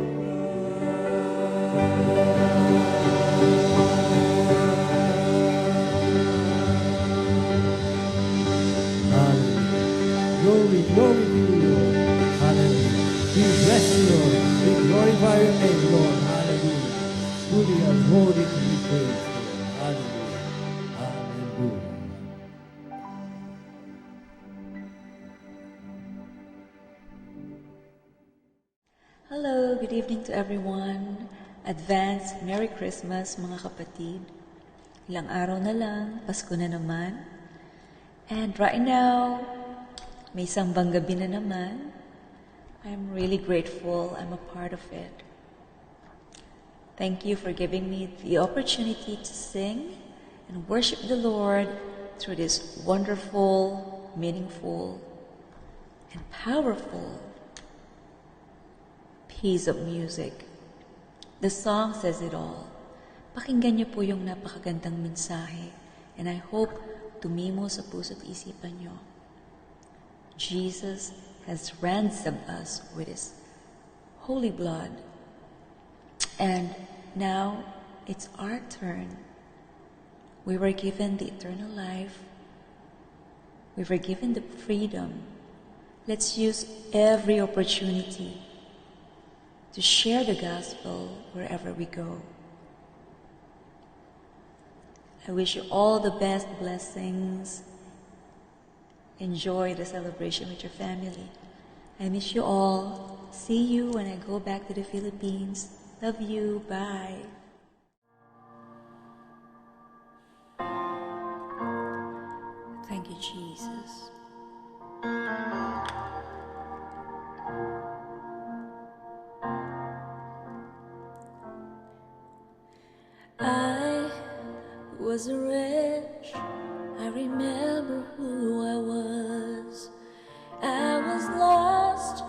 Glory, glory to you, Lord. Hallelujah. We bless you, Lord. We glorify your name, Lord. Hallelujah. Truly and worthy to be praised, Lord. Hallelujah. Hallelujah. Hello, good evening to everyone. Advance Merry Christmas mga kapatid. Ilang araw na lang, Pasko na naman. And right now, may sambang gabi na naman. I'm really grateful I'm a part of it. Thank you for giving me the opportunity to sing and worship the Lord through this wonderful, meaningful, and powerful piece of music. The song says it all. Pakinggan niyo po yung napakagandang mensahe, and I hope tumimo sa puso't isipan niyo. Jesus has ransomed us with His holy blood, and now it's our turn. We were given the eternal life. We were given the freedom. Let's use every opportunity to share the gospel wherever we go. I wish you all the best blessings. Enjoy the celebration with your family. I miss you all. See you when I go back to the Philippines. Love you. Bye. Thank you, Jesus. I was a wretch. I remember who I was. I was lost.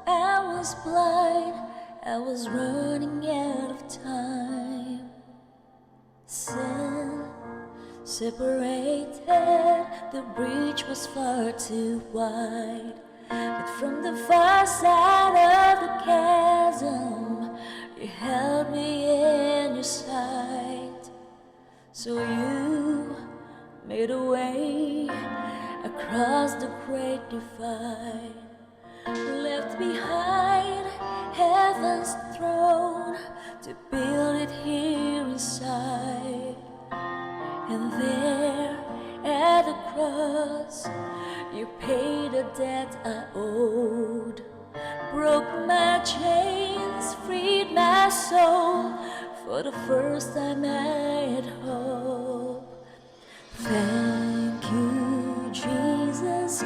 I was blind. I was running out of time. Sin separated. The bridge was far too wide. But from the far side of the chasm, you held me in your sight. So you made a way across the great divide, left behind heaven's throne to build it here inside. And there at the cross, you paid a debt I owed, broke my chains, freed my soul. For the first time I had hope. Thank you, Jesus,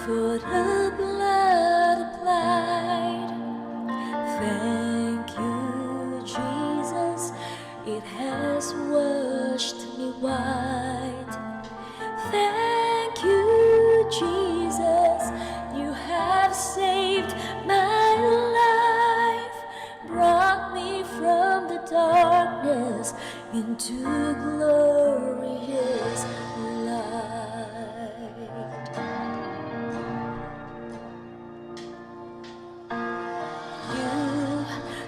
for the blood applied. Thank you, Jesus, it has washed me white. Thank you, Jesus, you have saved my life, brought me from the darkness into glorious light. You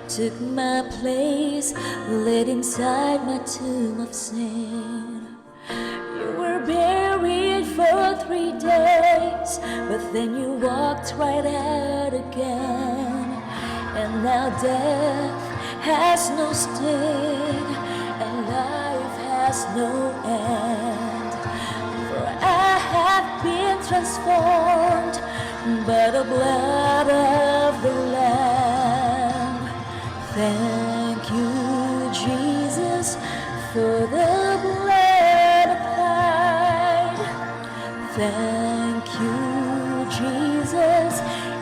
took my place, laid inside my tomb of sin. You were buried for 3 days, but then you walked right out again. And now death has no sting, and life has no end. For I have been transformed by the blood of the Lamb. Thank you, Jesus, for the blood applied. Thank you, Jesus,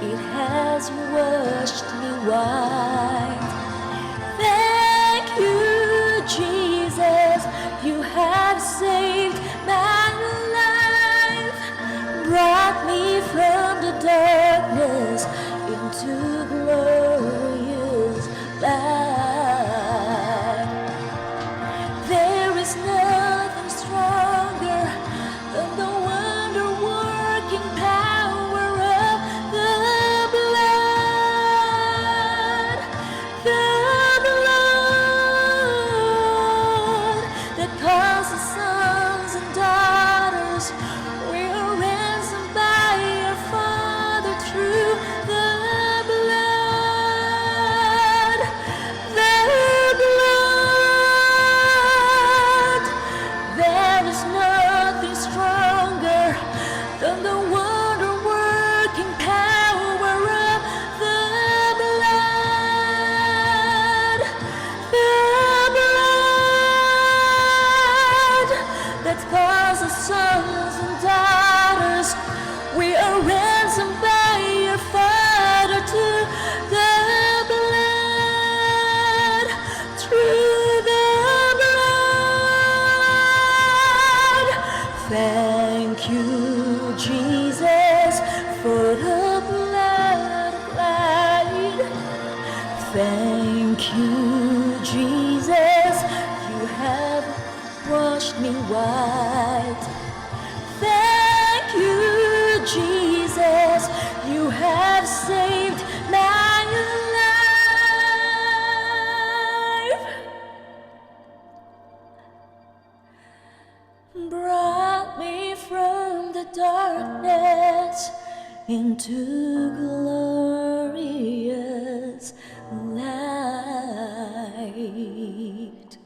it has washed me white. Thank you, Jesus, you have saved my life, brought me from the darkness into glorious light. There is nothing stronger than the wonder-working power of the blood. The blood that calls the sons and daughters. We are ransomed by our Father through the blood. The blood. There is nothing stronger than the wonder-working power of the blood. The blood that calls us sons and daughters. We are ransomed by your Father to the blood, through the blood. Thank you, Jesus, for the blood applied. Thank you, Jesus, you have washed me white. Thank you, Jesus, you have saved my life, brought me from the darkness into glorious light.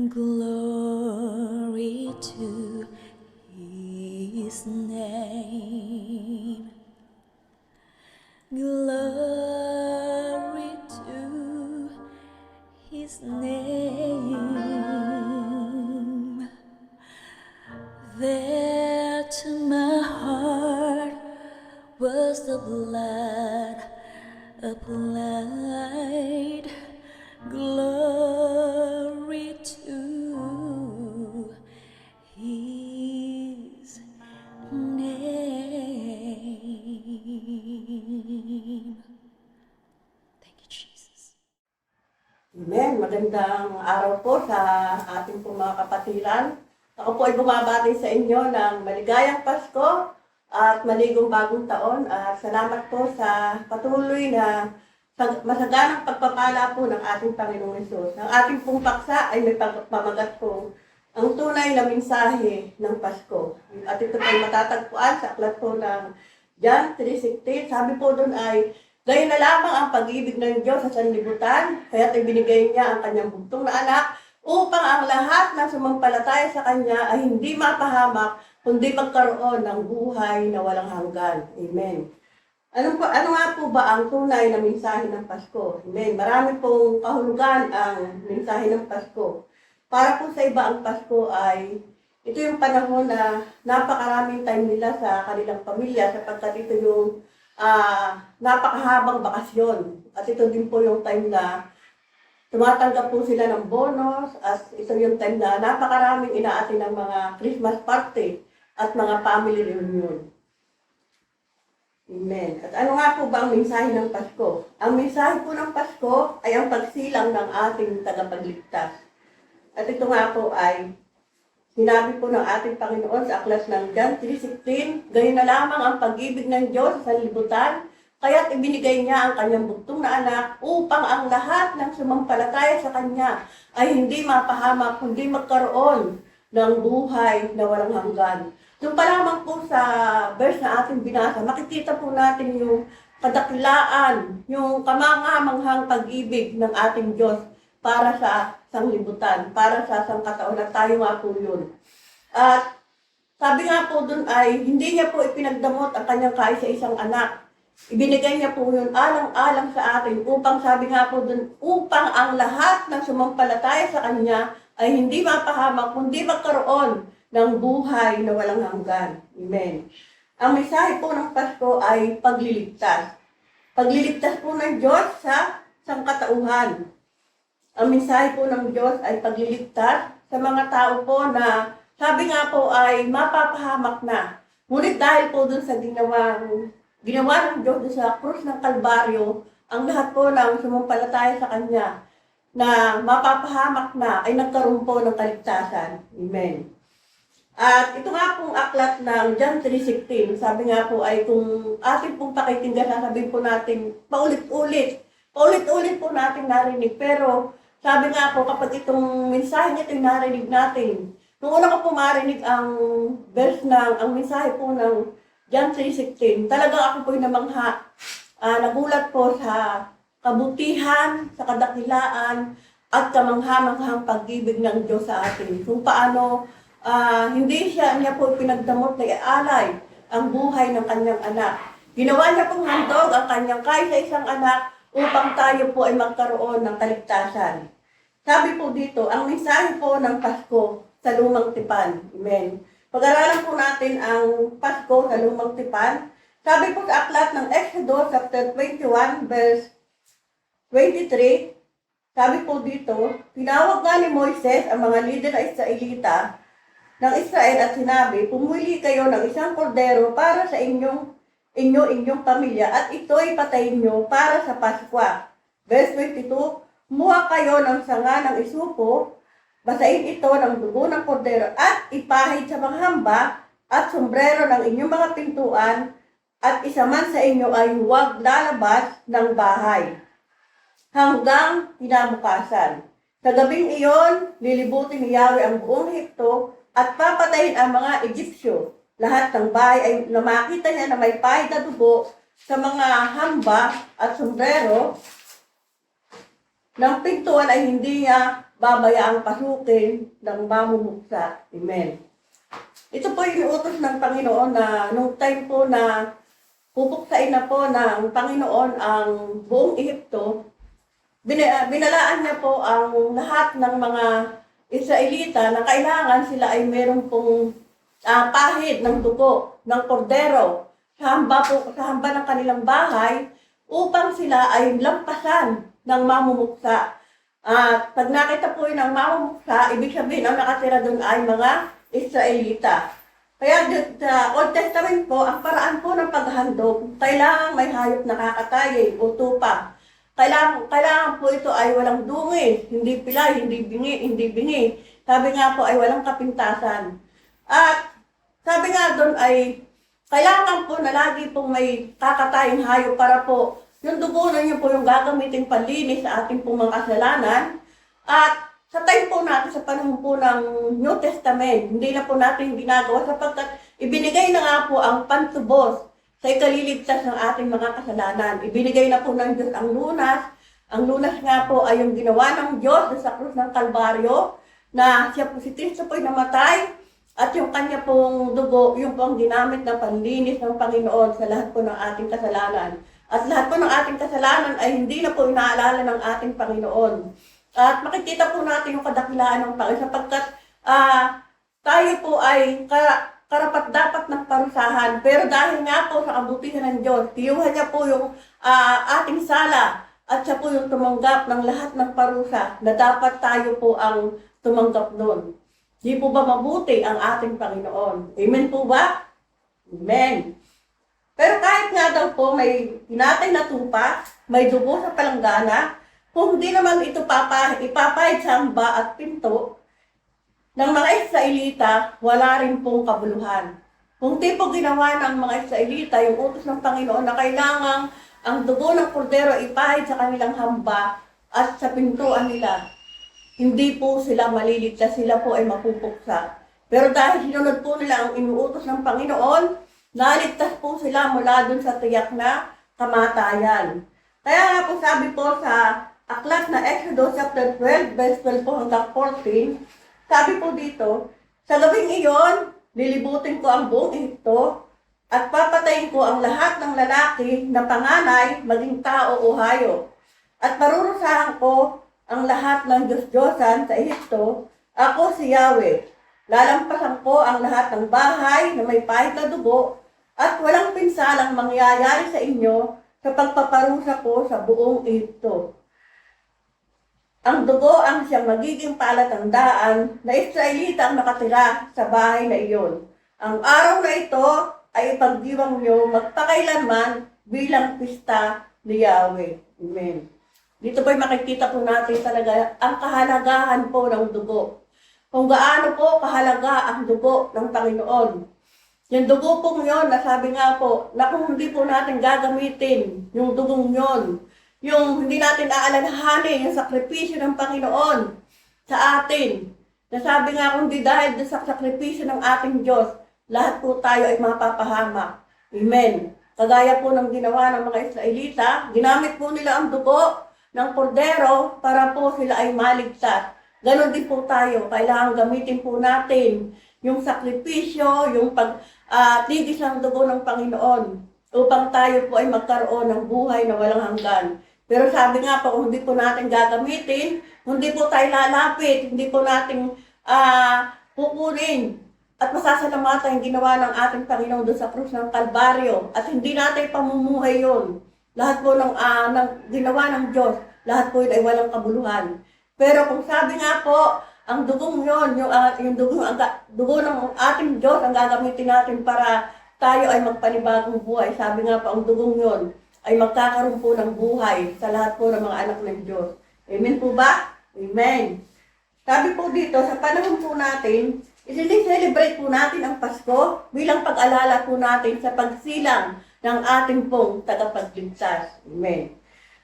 Glory to his name. Glory to his name. There applied glory to His name. Thank you, Jesus. Amen. Magandang araw po sa ating pong mga kapatiran. Ako po ay bumabati sa inyo ng maligayang Pasko at maligong bagong taon. At salamat po sa patuloy na masaganang pagpapala po ng ating Panginoong Hesus. Ang ating pong paksa ay may pamagat po ang tunay na mensahe ng Pasko. At ito po ay matatagpuan sa aklat po ng John 3:16. Sabi po doon ay, gayon na lamang ang pag-ibig ng Diyos sa sanlibutan, kaya't ibinigay niya ang kanyang bugtong na anak upang ang lahat na sumampalataya sa kanya ay hindi mapahamak, kundi magkaroon ng buhay na walang hanggan. Amen. Ano nga po ba ang tunay na mensahe ng Pasko? Amen. Marami pong kahulugan ang mensahe ng Pasko. Para po sa iba ang Pasko ay ito yung panahon na napakaraming time nila sa kanilang pamilya sapagkat ito yung napakahabang bakasyon. At ito din po yung time na tumatanggap po sila ng bonus at ito yung time na napakaraming inaatin ng mga Christmas party at mga family reunion. Amen. At ano nga po ba ang mensahe ng Pasko? Ang mensahe po ng Pasko ay ang pagsilang ng ating tagapagligtas. At ito nga po ay sinabi po ng ating Panginoon sa aklat ng John 3:16, gayon na lamang ang pag-ibig ng Diyos sa sanlibutan, kaya't ibinigay niya ang kanyang bugtong na anak upang ang lahat ng sumampalataya sa kanya ay hindi mapahamak, kundi magkaroon ng buhay na walang hanggan. Doon pa lamang po sa verse na ating binasa, makikita po natin yung kadakilaan, yung kamangamanghang pag-ibig ng ating Diyos para sa sanglibutan, para sa sangkataon at tayo nga po yun. At sabi nga po dun ay, hindi niya po ipinagdamot ang kanyang kaisa-isang anak. Ibinigay niya po yun alang-alang sa atin upang sabi nga po dun, upang ang lahat ng sumampalataya sa kanya ay hindi mapahamak, kundi magkaroon ng buhay na walang hanggan. Amen. Ang mensahe po ng Pasko ay pagliligtas. Pagliligtas po ng Diyos sa sangkatauhan. Ang mensahe po ng Diyos ay pagliligtas sa mga tao po na sabi nga po ay mapapahamak na. Ngunit dahil po dun sa ginawa ng Diyos dun sa krus ng Kalbaryo, ang lahat po ng sumampalataya sa Kanya na mapapahamak na ay nagkaroon po ng kaligtasan. Amen. At ito nga pong aklat ng John 3:16, sabi nga po ay kung ating pong pakikinggan, sasabihin po natin paulit-ulit po natin narinig, pero sabi nga po, kapag itong mensahe nito yung narinig natin, nung una ko po marinig ang verse ang mensahe po ng John 3:16, talagang ako po yung namangha. Nagulat po sa kabutihan, sa kadakilaan, at kamangha-manghang pag-ibig ng Diyos sa atin. Kung paano hindi niya po pinagdamot na ialay ang buhay ng kanyang anak. Ginawa niya pong handog ang kanyang kaisa-isang anak upang tayo po ay magkaroon ng kaligtasan. Sabi po dito, ang mensahe po ng Pasko sa Lumang Tipan. Amen. Pag-aralan po natin ang Pasko sa Lumang Tipan. Sabi po sa aklat ng Exodus chapter 21 verse 23, sabi po dito, tinawag nga ni Moises ang mga lider na Israelita ng Israel at sinabi, pumili kayo ng isang kordero para sa inyong pamilya at ito'y patayin nyo para sa Paskwa. Verse 22, kumuha kayo ng sanga ng isupo, basain ito ng dugo ng kordero at ipahid sa mga hamba at sombrero ng inyong mga pintuan at isa man sa inyo ay huwag lalabas ng bahay hanggang kinabukasan. Sa gabing iyon, lilibutin ni Yahweh ang buong Ehipto at papatayin ang mga Egyptyo. Lahat ng bahay ay makita niya na may pahid na dugo sa mga hamba at sombrero ng pintuan ay hindi niya babayaang pasukin ng mamumuksa. Amen. Ito po yung utos ng Panginoon na nung time po na pupuksain na po ng Panginoon ang buong Ehipto, binalaan niya po ang lahat ng mga Israelita na kailangan sila ay meron pong pahid ng dugo ng kordero sa hamba ng kanilang bahay upang sila ay lampasan ng mamumuksa. At pag nakita po yun ng mamumuksa, ibig sabihin ang nakatira doon ay mga Israelita. Kaya sa Old Testament po, ang paraan po ng paghahandog, kailangan may hayop na kakatayin o tupa. Kailangan po ito ay walang dungis, hindi pilay, hindi bingi. Sabi nga po ay walang kapintasan. At sabi nga doon ay kailangan po na lagi pong may kakatayang hayop para po yung dugo na yun po yung gagamitin panlinis sa ating pong mga kasalanan. At sa time po natin, sa panahon po ng New Testament, hindi na po natin ginagawa sapagkat ibinigay na nga po ang pantubos sa ikaliligtas ng ating mga kasalanan. Ibinigay na po ng Diyos ang lunas. Ang lunas nga po ay yung ginawa ng Diyos sa krus ng Kalbaryo, na siya po si Kristo po ay namatay at yung kanya pong dugo, yung pong ginamit na panlinis ng Panginoon sa lahat po ng ating kasalanan. At lahat po ng ating kasalanan ay hindi na po inaalala ng ating Panginoon. At makikita po natin yung kadakilaan ng Panginoon sapagkat tayo po ay karapat-dapat ng parusahan. Pero dahil nga po sa kabutihan ng Diyos, tiyuhan niya po yung ating sala at siya po yung tumanggap ng lahat ng parusa na dapat tayo po ang tumanggap nun. Di po ba mabuti ang ating Panginoon? Amen po ba? Amen. Pero kahit nga daw po may hinatay na tupa, may dugo sa palanggana, kung hindi naman ito ipapahid sa hamba at pinto ng mga Israelita, wala rin pong kabuluhan. Kung tipo ginawa ng mga Israelita, yung utos ng Panginoon na kailangang ang dugo ng kordero ipahid sa kanilang hamba at sa pintuan nila, hindi po sila maliligtas, sila po ay mapupuksa. Pero dahil sinunod po nila ang inuutos ng Panginoon, naligtas po sila mula dun sa tiyak na kamatayan. Kaya nga po sabi po sa aklat na Exodus chapter 12, verse 12 po hanggang 14, sabi po dito, sa gabing iyon, lilibutin ko ang buong Ehipto at papatayin ko ang lahat ng lalaki na panganay, maging tao o hayop. At parurusahan ko ang lahat ng Diyos-Diyosan sa Ehipto, ako si Yahweh. Lalampasan ko ang lahat ng bahay na may pahid na dugo at walang pinsalang mangyayari sa inyo sa pagpaparusa ko sa buong Ehipto. Ang dugo ang siyang magiging palatandaan na Israelita ang nakatira sa bahay na iyon. Ang araw na ito ay ipagdiwang nyo magpakailanman bilang pista ni Yahweh. Amen. Dito po'y makikita po natin talaga ang kahalagahan po ng dugo. Kung gaano po kahalaga ang dugo ng Panginoon. Yung dugo pong yun, nasabi nga po, na kung hindi po natin gagamitin yung dugong yun, yung hindi natin aalalahanin yung sakripisyo ng Panginoon sa atin. Nasabi nga kung di dahil sa sakripisyo ng ating Diyos, lahat po tayo ay mapapahamak. Amen. Kagaya po ng ginawa ng mga Israelita, ginamit po nila ang dugo ng kordero para po sila ay maligtas. Ganon din po tayo, kailangan gamitin po natin yung sakripisyo, yung pagtigis ng dugo ng Panginoon upang tayo po ay magkaroon ng buhay na walang hanggan. Pero sabi nga po, kung hindi po natin gagamitin, hindi po tayo lalapit, hindi po natin pupunin at masasalamatan yung ginawa ng ating Panginoon doon sa krus ng Kalbaryo at hindi natin pamumuhay yun. Lahat po ng ginawa ng Diyos, lahat po yun ay walang kabuluhan. Pero kung sabi nga po, ang dugong yun, yung dugo ng ating Diyos ang gagamitin natin para tayo ay magpanibagong buhay. Sabi nga po, ang dugong yun ay magkakaroon po ng buhay sa lahat po ng mga anak ng Diyos. Amen po ba? Amen. Sabi po dito, sa panahon po natin, i-celebrate po natin ang Pasko bilang pag-alala po natin sa pagsilang ng ating pong tagapagligtas. Amen.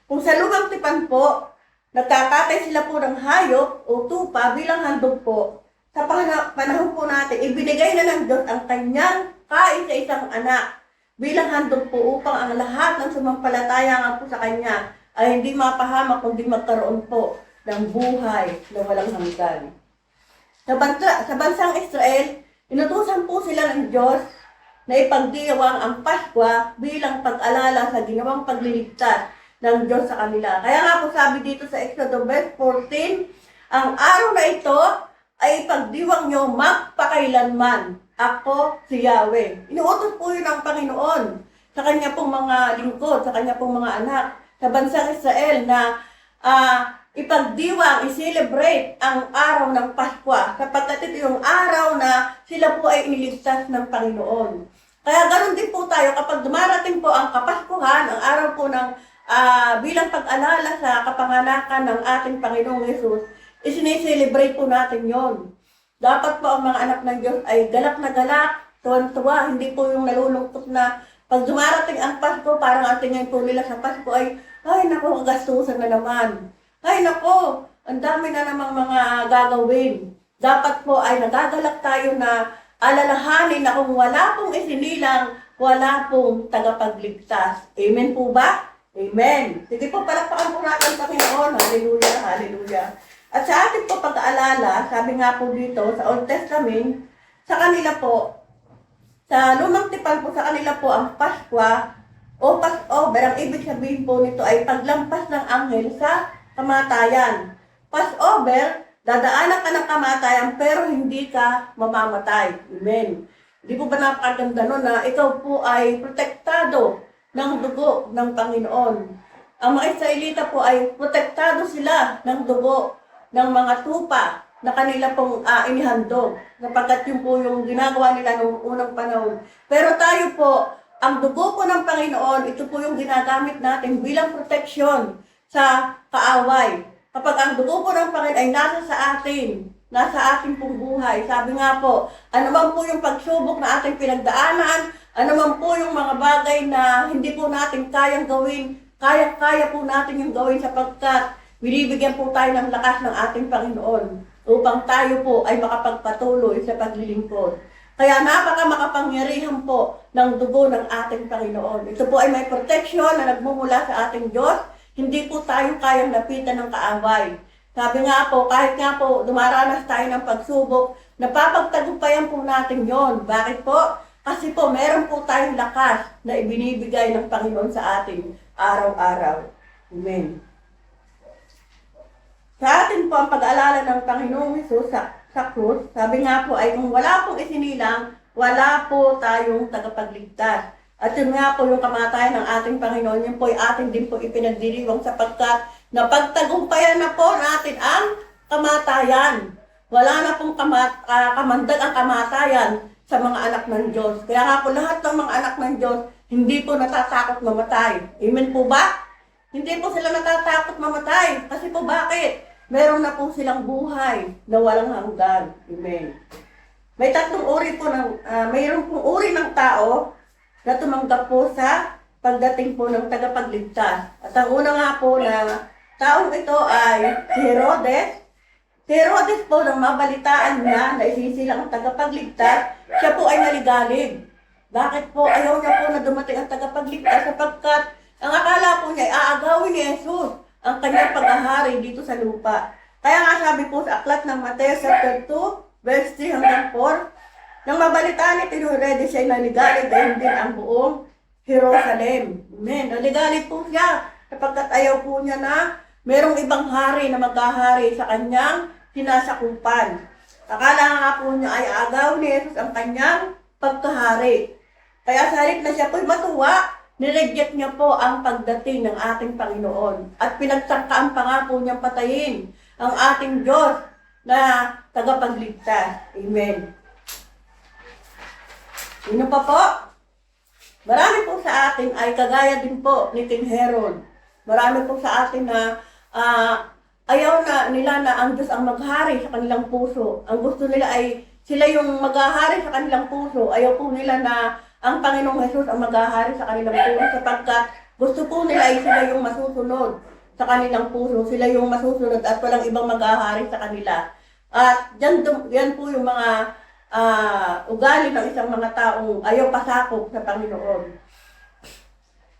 Kung sa lugang tipan po, nagkakatay sila po ng hayop o tupa bilang handog po, sa panahon po natin, ibinigay na ng Diyos ang kanyang kaisa-isang anak bilang handog po upang ang lahat ng sumampalataya nga po sa kanya ay hindi mapahamak kundi magkaroon po ng buhay na walang hanggan. Sa bansang Israel, inutusan po sila ng Diyos na ipagdiwang ang Paskwa bilang pag-alala sa ginawang pagliligtas ng Diyos sa kanila. Kaya nga po sabi dito sa Exodus 14, ang araw na ito ay ipagdiwang nyo magpakailanman. Ako si Yahweh. Inuutos po yun ng Panginoon sa kanya pong mga lingkod, sa kanya pong mga anak sa bansang Israel na ipagdiwang, i-celebrate ang araw ng Pasko sapagkat ito yung araw na sila po ay iniligtas ng Panginoon. Kaya ganoon din po tayo kapag dumarating po ang Kapaskuhan, ang araw po ng bilang pag-alala sa kapanganakan ng ating Panginoong Yesus, isineselebrate po natin yon. Dapat po ang mga anak ng Diyos ay galak na galak, tuwan-tuwa, hindi po yung nalulungkot na pag dumarating ang Pasko, parang ang tingin po nila sa Pasko ay naku, kagastusan na naman. Ay naku, ang dami na namang mga gagawin. Dapat po ay nagagalak tayo na alalahanin na kung wala pong isinilang, wala pong tagapagligtas. Amen po ba? Amen. Sige po, palakpakan po natin sa Panginoon. Hallelujah, hallelujah. At sa ating po pag-aalala, sabi nga po dito sa Old Testament, sa kanila po, sa Lumang Tipan po, sa kanila po ang Paskwa o Passover, ang ibig sabihin po nito ay paglampas ng anghel sa kamatayan. Passover, dadaanan ka ng kamatayan pero hindi ka mamamatay. Amen. Di po ba napakaganda nun na ikaw po ay protektado ng dugo ng Panginoon. Ang mga Israelita po ay protektado sila ng dugo ng mga tupa na kanila pong inihandog, sapagkat yun po yung ginagawa nila noong unang panahon. Pero tayo po, ang dugo po ng Panginoon, ito po yung ginagamit natin bilang proteksyon sa kaaway. Kapag ang dugo po ng Panginoon ay nasa ating pong buhay, sabi nga po, ano man po yung pagsubok na ating pinagdaanan, ano man po yung mga bagay na hindi po natin kayang gawin, kaya po natin yung gawin sapagkat binibigyan po tayo ng lakas ng ating Panginoon upang tayo po ay makapagpatuloy sa paglilingkod. Kaya makapangyarihan po ng dugo ng ating Panginoon. Ito po ay may protection na nagmumula sa ating Diyos. Hindi po tayo kayang lapitan ng kaaway. Sabi nga po, kahit nga po dumaranas tayo ng pagsubok, napapagtagumpayan po natin yon. Bakit po? Kasi po meron po tayong lakas na ibinibigay ng Panginoon sa ating araw-araw. Amen. Sa atin po ang pag-aalala ng Panginoong Hesus sa krus, sabi nga po ay kung wala pong isinilang, wala po tayong tagapagligtas. At yun nga po yung kamatayan ng ating Panginoon, yun po ay ating din po ipinagdiriwang sapagkat napagtagumpayan na po natin ang kamatayan. Wala na pong kamandag ang kamatayan sa mga anak ng Diyos. Kaya nga po lahat ng mga anak ng Diyos, hindi po natatakot mamatay. Amen po ba? Hindi po sila natatakot mamatay. Kasi po bakit? Meron na po silang buhay na walang hanggan. Amen. May tatlong uri po mayroon pong uri ng tao na tumanggap po sa pagdating po ng tagapagligtas. At ang una nga po na taong ito ay si Herodes. Si Herodes po nang mabalitaan niya na isisilang ang tagapagligtas, siya po ay naligalig. Bakit po ayaw niya po na dumating ang tagapagligtas? Sapagkat ang akala po niya ay aagawin ni Jesus ang kanyang paghahari dito sa lupa. Kaya nga sabi po sa aklat ng Mateo chapter 2, verse 3 hanggang 4, nang mabalitaan ni Herodes siya ay naligalig dahil din ang buong Jerusalem. Amen. Naligalig po siya sapagkat ayaw po niya na merong ibang hari na maghahari sa kanyang sinasakupan. Akala nga po niya ay aagawin ni Jesus ang kanyang pagkahari. Kaya sa halip na siya po'y matuwa, nireject niya po ang pagdating ng ating Panginoon at pinagsangkaan pa nga po niyang patayin ang ating Diyos na tagapagligtas. Amen. Sino pa po? Marami po sa atin ay kagaya din po ni King Herod. Marami po sa atin na ayaw na nila na ang Diyos ang maghari sa kanilang puso. Ang gusto nila ay sila yung maghahari sa kanilang puso. Ayaw po nila na ang Panginoong Hesus ang maghahari sa kanilang puso sapagkat gusto po nila ay sila yung masusunod sa kanilang puso. Sila yung masusunod at walang ibang maghahari sa kanila. At yan po yung mga ugali ng isang mga taong ayaw pasakop sa Panginoon.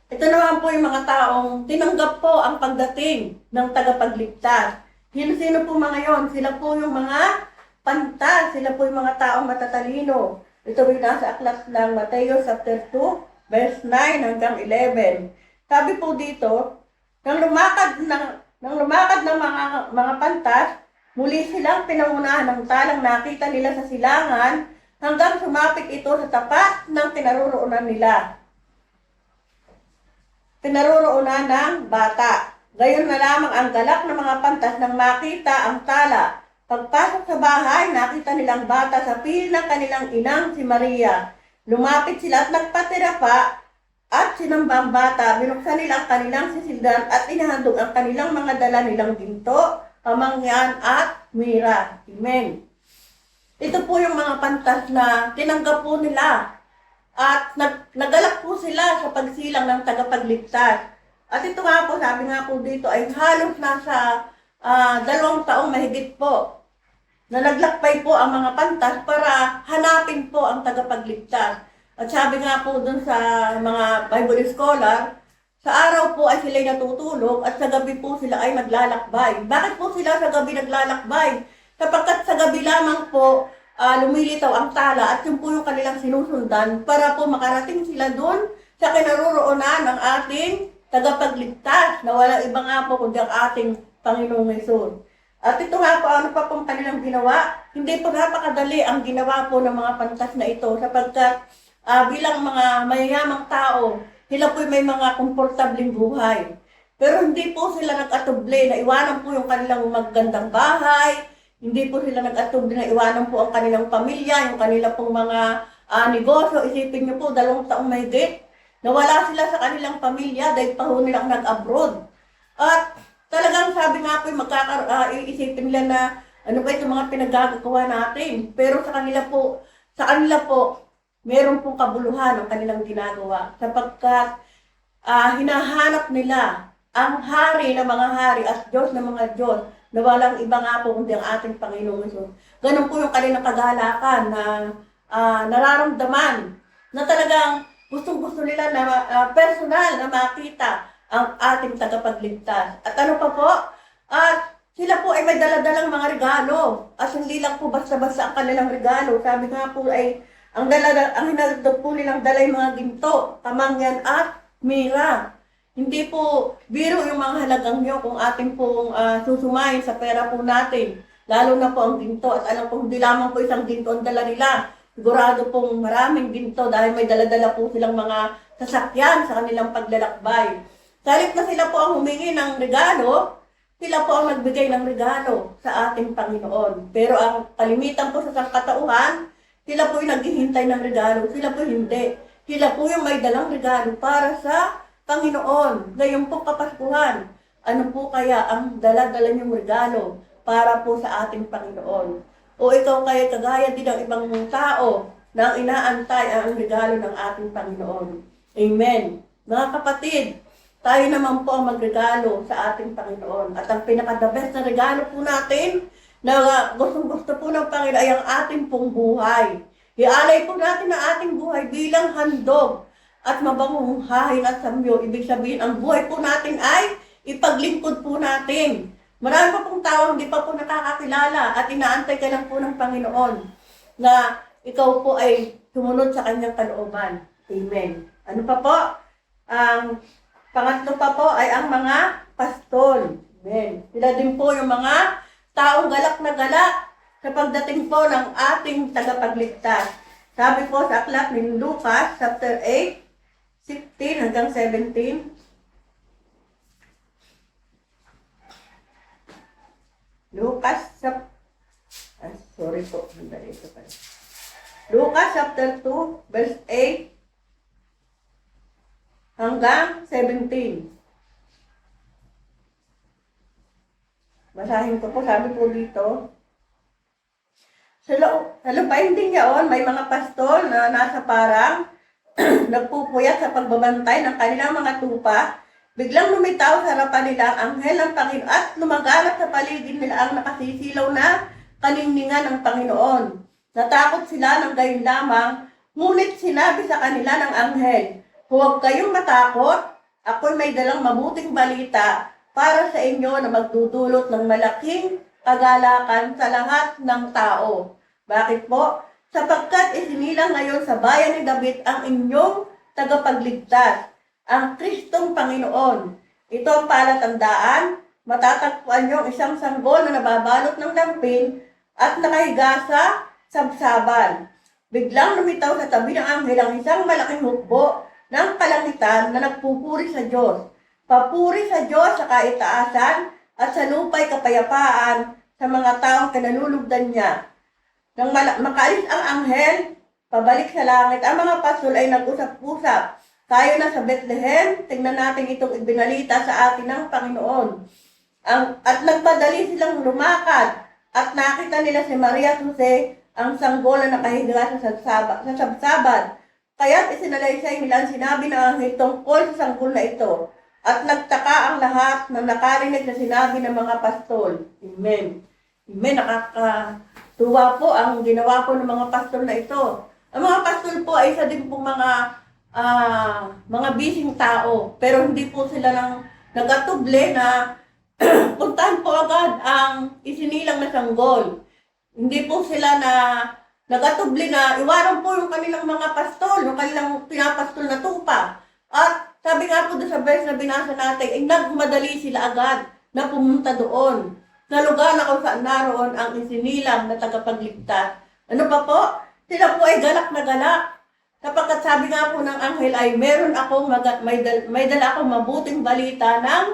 Ito naman po yung mga taong tinanggap po ang pagdating ng tagapagligtas. Sino po mga yon? Sila po yung mga pantas, sila po yung mga taong matatalino. Ito ay nasa aklat ng Mateo chapter 2, verse 9 hanggang 11. Sabi po dito, nang lumakad ng mga pantas, muli silang pinangunahan ng talang nakita nila sa silangan hanggang sumapit ito sa tapat ng kinaroroonan nila. kinaroroonan ng bata. Gayon na lamang ang galak ng mga pantas nang makita ang tala. Pagpasok sa bahay, nakita nilang bata sa piling ng kanilang inang si Maria. Lumapit sila at nagpatira pa at sinamba ang bata. Binuksan nila ang kanilang sisildan at inahandog ang kanilang mga dala nilang ginto, pamangyan at mira. Amen. Ito po yung mga pantas na tinanggap po nila at nagalak po sila sa pagsilang ng tagapagligtas. At ito nga po, sabi nga po dito, ay halos nasa 2 taong mahigit po na naglakbay po ang mga pantas para hanapin po ang tagapagligtas. At sabi nga po dun sa mga Bible scholar, sa araw po ay sila'y natutulog at sa gabi po sila ay naglalakbay. Bakit po sila sa gabi naglalakbay? Sapagkat sa gabi lamang po lumilitaw ang tala at yun po yung kanilang sinusundan para po makarating sila dun sa kinaroroonan ng ating tagapagligtas na walang iba nga po kundi ang ating Panginoong Hesus. At ito nga po, ano pa pong kanilang ginawa? Hindi po napakadali ang ginawa po ng mga pantas na ito sapagkat bilang mga mayayamang tao, sila po may mga komportabling buhay. Pero hindi po sila nag-atuble na iwanan po yung kanilang magandang bahay, hindi po sila nag-atuble na iwanan po ang kanilang pamilya, yung kanilang pong mga negosyo. Isipin niyo po, 2 taong mahigit, nawala sila sa kanilang pamilya dahil pa ho nilang nag-abroad. At talagang sabi nga po, iisipin nila na ano ba itong mga pinagagawa natin. Pero sa kanila po, meron pong kabuluhan ang kanilang ginagawa. Sapagkat hinahanap nila ang hari ng mga hari at Diyos ng mga Diyos na walang iba nga po kundi ang ating Panginoong Hesus. Ganun po yung kanilang kagalakan na nararamdaman na talagang gustong-gusto nila na personal na makita ang ating tagapagligtas. At ano pa po? At sila po ay may daladalang mga regalo. At hindi lang po basta-basta ang kanilang regalo. Sabi nga po ay ang hinagdog po nilang dalay mga ginto, kamangyan at mira. Hindi po biro yung mga halagang nyo kung ating pong susumayin sa pera po natin. Lalo na po ang ginto. At alam po, hindi lamang po isang ginto ang dala nila. Sigurado pong maraming ginto dahil may daladala po silang mga sasakyan sa kanilang paglalakbay. Salit na sila po ang humingi ng regalo, sila po ang nagbigay ng regalo sa ating Panginoon. Pero ang kalimitan po sa sangkatauhan, sila po yung naghihintay ng regalo, sila po hindi. Sila po yung may dalang regalo para sa Panginoon. Ngayon po Kapaskuhan, ano po kaya ang dala-dala niyong regalo para po sa ating Panginoon? O ikaw kaya kagaya din ng ibang tao na ang inaantay ang regalo ng ating Panginoon. Amen. Mga kapatid, tayo naman po ang magregalo sa ating Panginoon. At ang pinaka-the best na regalo po natin na gustong-gusto po ng Panginoon ay ang ating pong buhay. Ialay po natin ang ating buhay bilang handog at mabangong hahin at samyo. Ibig sabihin, ang buhay po natin ay ipaglingkod po natin. Marami pa pong tao hindi pa po nakakakilala at inaantay ka lang po ng Panginoon na ikaw po ay sumunod sa kanyang kalooban. Amen. Ano pa po? Ang pangatlo pa po ay ang mga pastol. Amen. Sila din po yung mga taong galak na galak sa pagdating po ng ating tagapagligtas. Sabi po sa aklat ni Lucas, chapter 8, 16 hanggang 17. Lucas, Lucas chapter 2, verse 8 hanggang 17. Basahin ko po, sabi po dito. Sa lupain din yaon, may mga pastol na nasa parang nagpupuyat sa pagbabantay ng kanilang mga tupa. Biglang lumitaw sa harapan nila ang anghel ng Panginoon at lumagalat sa paligid nila ang nakasisilaw na kalingningan ng Panginoon. Natakot sila ng gayon lamang, ngunit sinabi sa kanila ng anghel, "Huwag kayong matakot, ako'y may dalang mabuting balita para sa inyo na magdudulot ng malaking kagalakan sa lahat ng tao." Bakit po? Sapagkat isinilang ngayon sa bayan ni David ang inyong tagapagligtas, ang Kristong Panginoon. Ito ang palatandaan, matatagpuan niyo ang isang sanggol na nababalot ng lampin at nakahiga sa sabsaban. Biglang lumitaw sa tabi ng anghel ang isang malaking hukbo ng kalangitan na nagpupuri sa Diyos. Papuri sa Diyos sa kaitaasan at sa lupa'y kapayapaan sa mga taong kinalulugdan niya. Nang makaalis ang anghel, pabalik sa langit, ang mga pastol ay nag-usap-usap. Tayo na sa Bethlehem, tingnan natin itong ibinalita sa atin ng Panginoon. At nagpadali silang lumakad at nakita nila si Maria at Jose ang sanggol na nakahiga sa sabsabad. Kaya't isinalaysay nila ang sinabi ng anghel tungkol sa sanggol na ito. At nagtaka ang lahat na nakarinig sa sinabi ng mga pastol. Amen. Amen. Nakakatuwa po ang ginawa po ng mga pastol na ito. Ang mga pastol po ay isa din po mga bising tao. Pero hindi po sila nagatuble na puntahan po agad ang isinilang na sanggol. Hindi po sila nagatubli na iwanan po yung kanilang mga pastol, yung kanilang pinapastol na tupa. At sabi nga po doon sa verse na binasa natin, ay nagmadali sila agad na pumunta doon sa lugar na kung saan naroon ang isinilang na tagapagligtas. Ano pa po? Sila po ay galak na galak. Sapagkat sabi nga po ng anghel ay may dala akong mabuting balita ng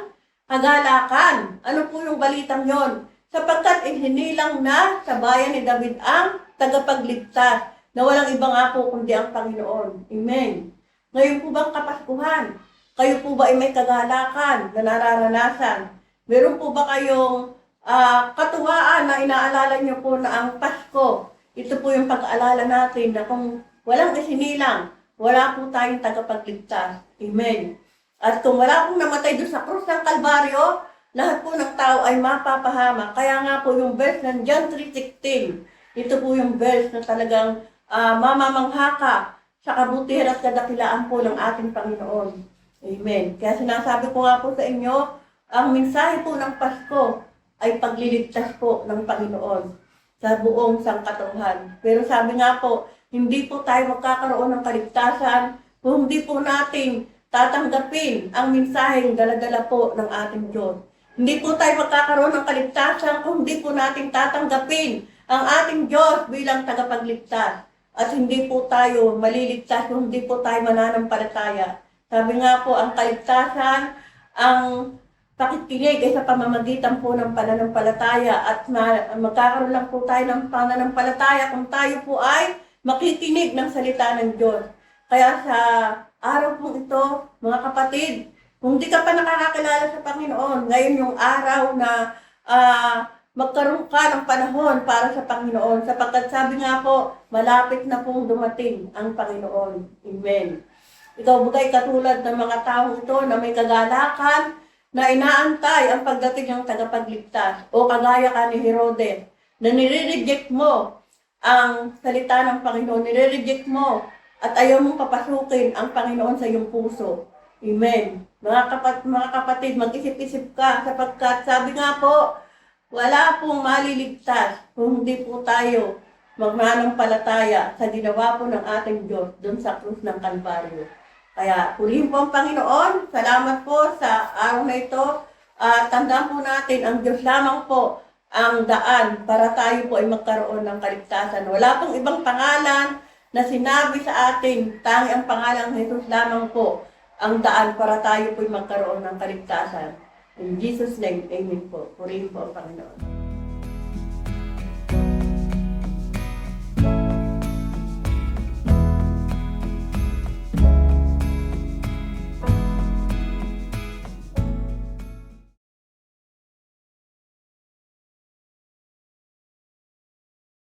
kagalakan. Ano po yung balitang yon? Sapagkat isinilang na sa bayan ni David ang tagapagligtas na walang iba nga po kundi ang Panginoon. Amen. Ngayon po bang Kapaskuhan? Kayo po ba ay may kagalakan na nararanasan? Meron po ba kayong katuwaan na inaalala niyo po na ang Pasko? Ito po yung pag-aalala natin na kung walang isinilang, wala po tayong tagapagligtas. Amen. At kung wala pong namatay doon sa krus ng Kalbaryo, lahat po ng tao ay mapapahama. Kaya nga po yung verse ng John 3:16, ito po yung verse na talagang mamamangha ka sa kabutihan at kadakilaan po ng ating Panginoon. Amen. Kaya sinasabi ko nga po sa inyo, ang mensahe po ng Pasko ay pagliligtas po ng Panginoon sa buong sangkatauhan. Pero sabi nga po, hindi po tayo magkakaroon ng kaligtasan kung hindi po natin tatanggapin ang mensaheng dala-dala po ng ating Diyos. Hindi po tayo magkakaroon ng kaligtasan kung hindi po natin tatanggapin ang ating Diyos bilang tagapagligtas. At hindi po tayo maliligtas kung hindi po tayo mananampalataya. Sabi nga po, ang kaligtasan, ang pakikinig ay sa pamamagitan po ng pananampalataya at magkakaroon lang po tayo ng pananampalataya kung tayo po ay makikinig ng salita ng Diyos. Kaya sa araw po ito, mga kapatid, kung di ka pa nakakakilala sa Panginoon, ngayon yung araw na magkaroon ka ng panahon para sa Panginoon. Sapagkat sabi nga po, malapit na pong dumating ang Panginoon. Amen. Ikaw bugay katulad ng mga taong ito na may kagalakan na inaantay ang pagdating ng tagapagligtas. O kagaya ka ni Herodes, na nire-reject mo ang salita ng Panginoon, nire-reject mo at ayaw mong papasukin ang Panginoon sa iyong puso. Amen. Mga kapatid, mag-isip-isip ka sapagkat sabi nga po, wala pong maliligtas kung hindi po tayo magmanampalataya sa ginawa po ng ating Diyos doon sa krus ng Kalbaryo. Kaya purihin po ang Panginoon. Salamat po sa araw na ito. Tandaan po natin, ang Diyos lamang po ang daan para tayo po ay magkaroon ng kaligtasan. Wala pong ibang pangalan na sinabi sa atin, tangi ang pangalan ng Jesus lamang po ang daan para tayo po ay magkaroon ng kaligtasan. In Jesus' name, amen po. Purihin po ang Panginoon.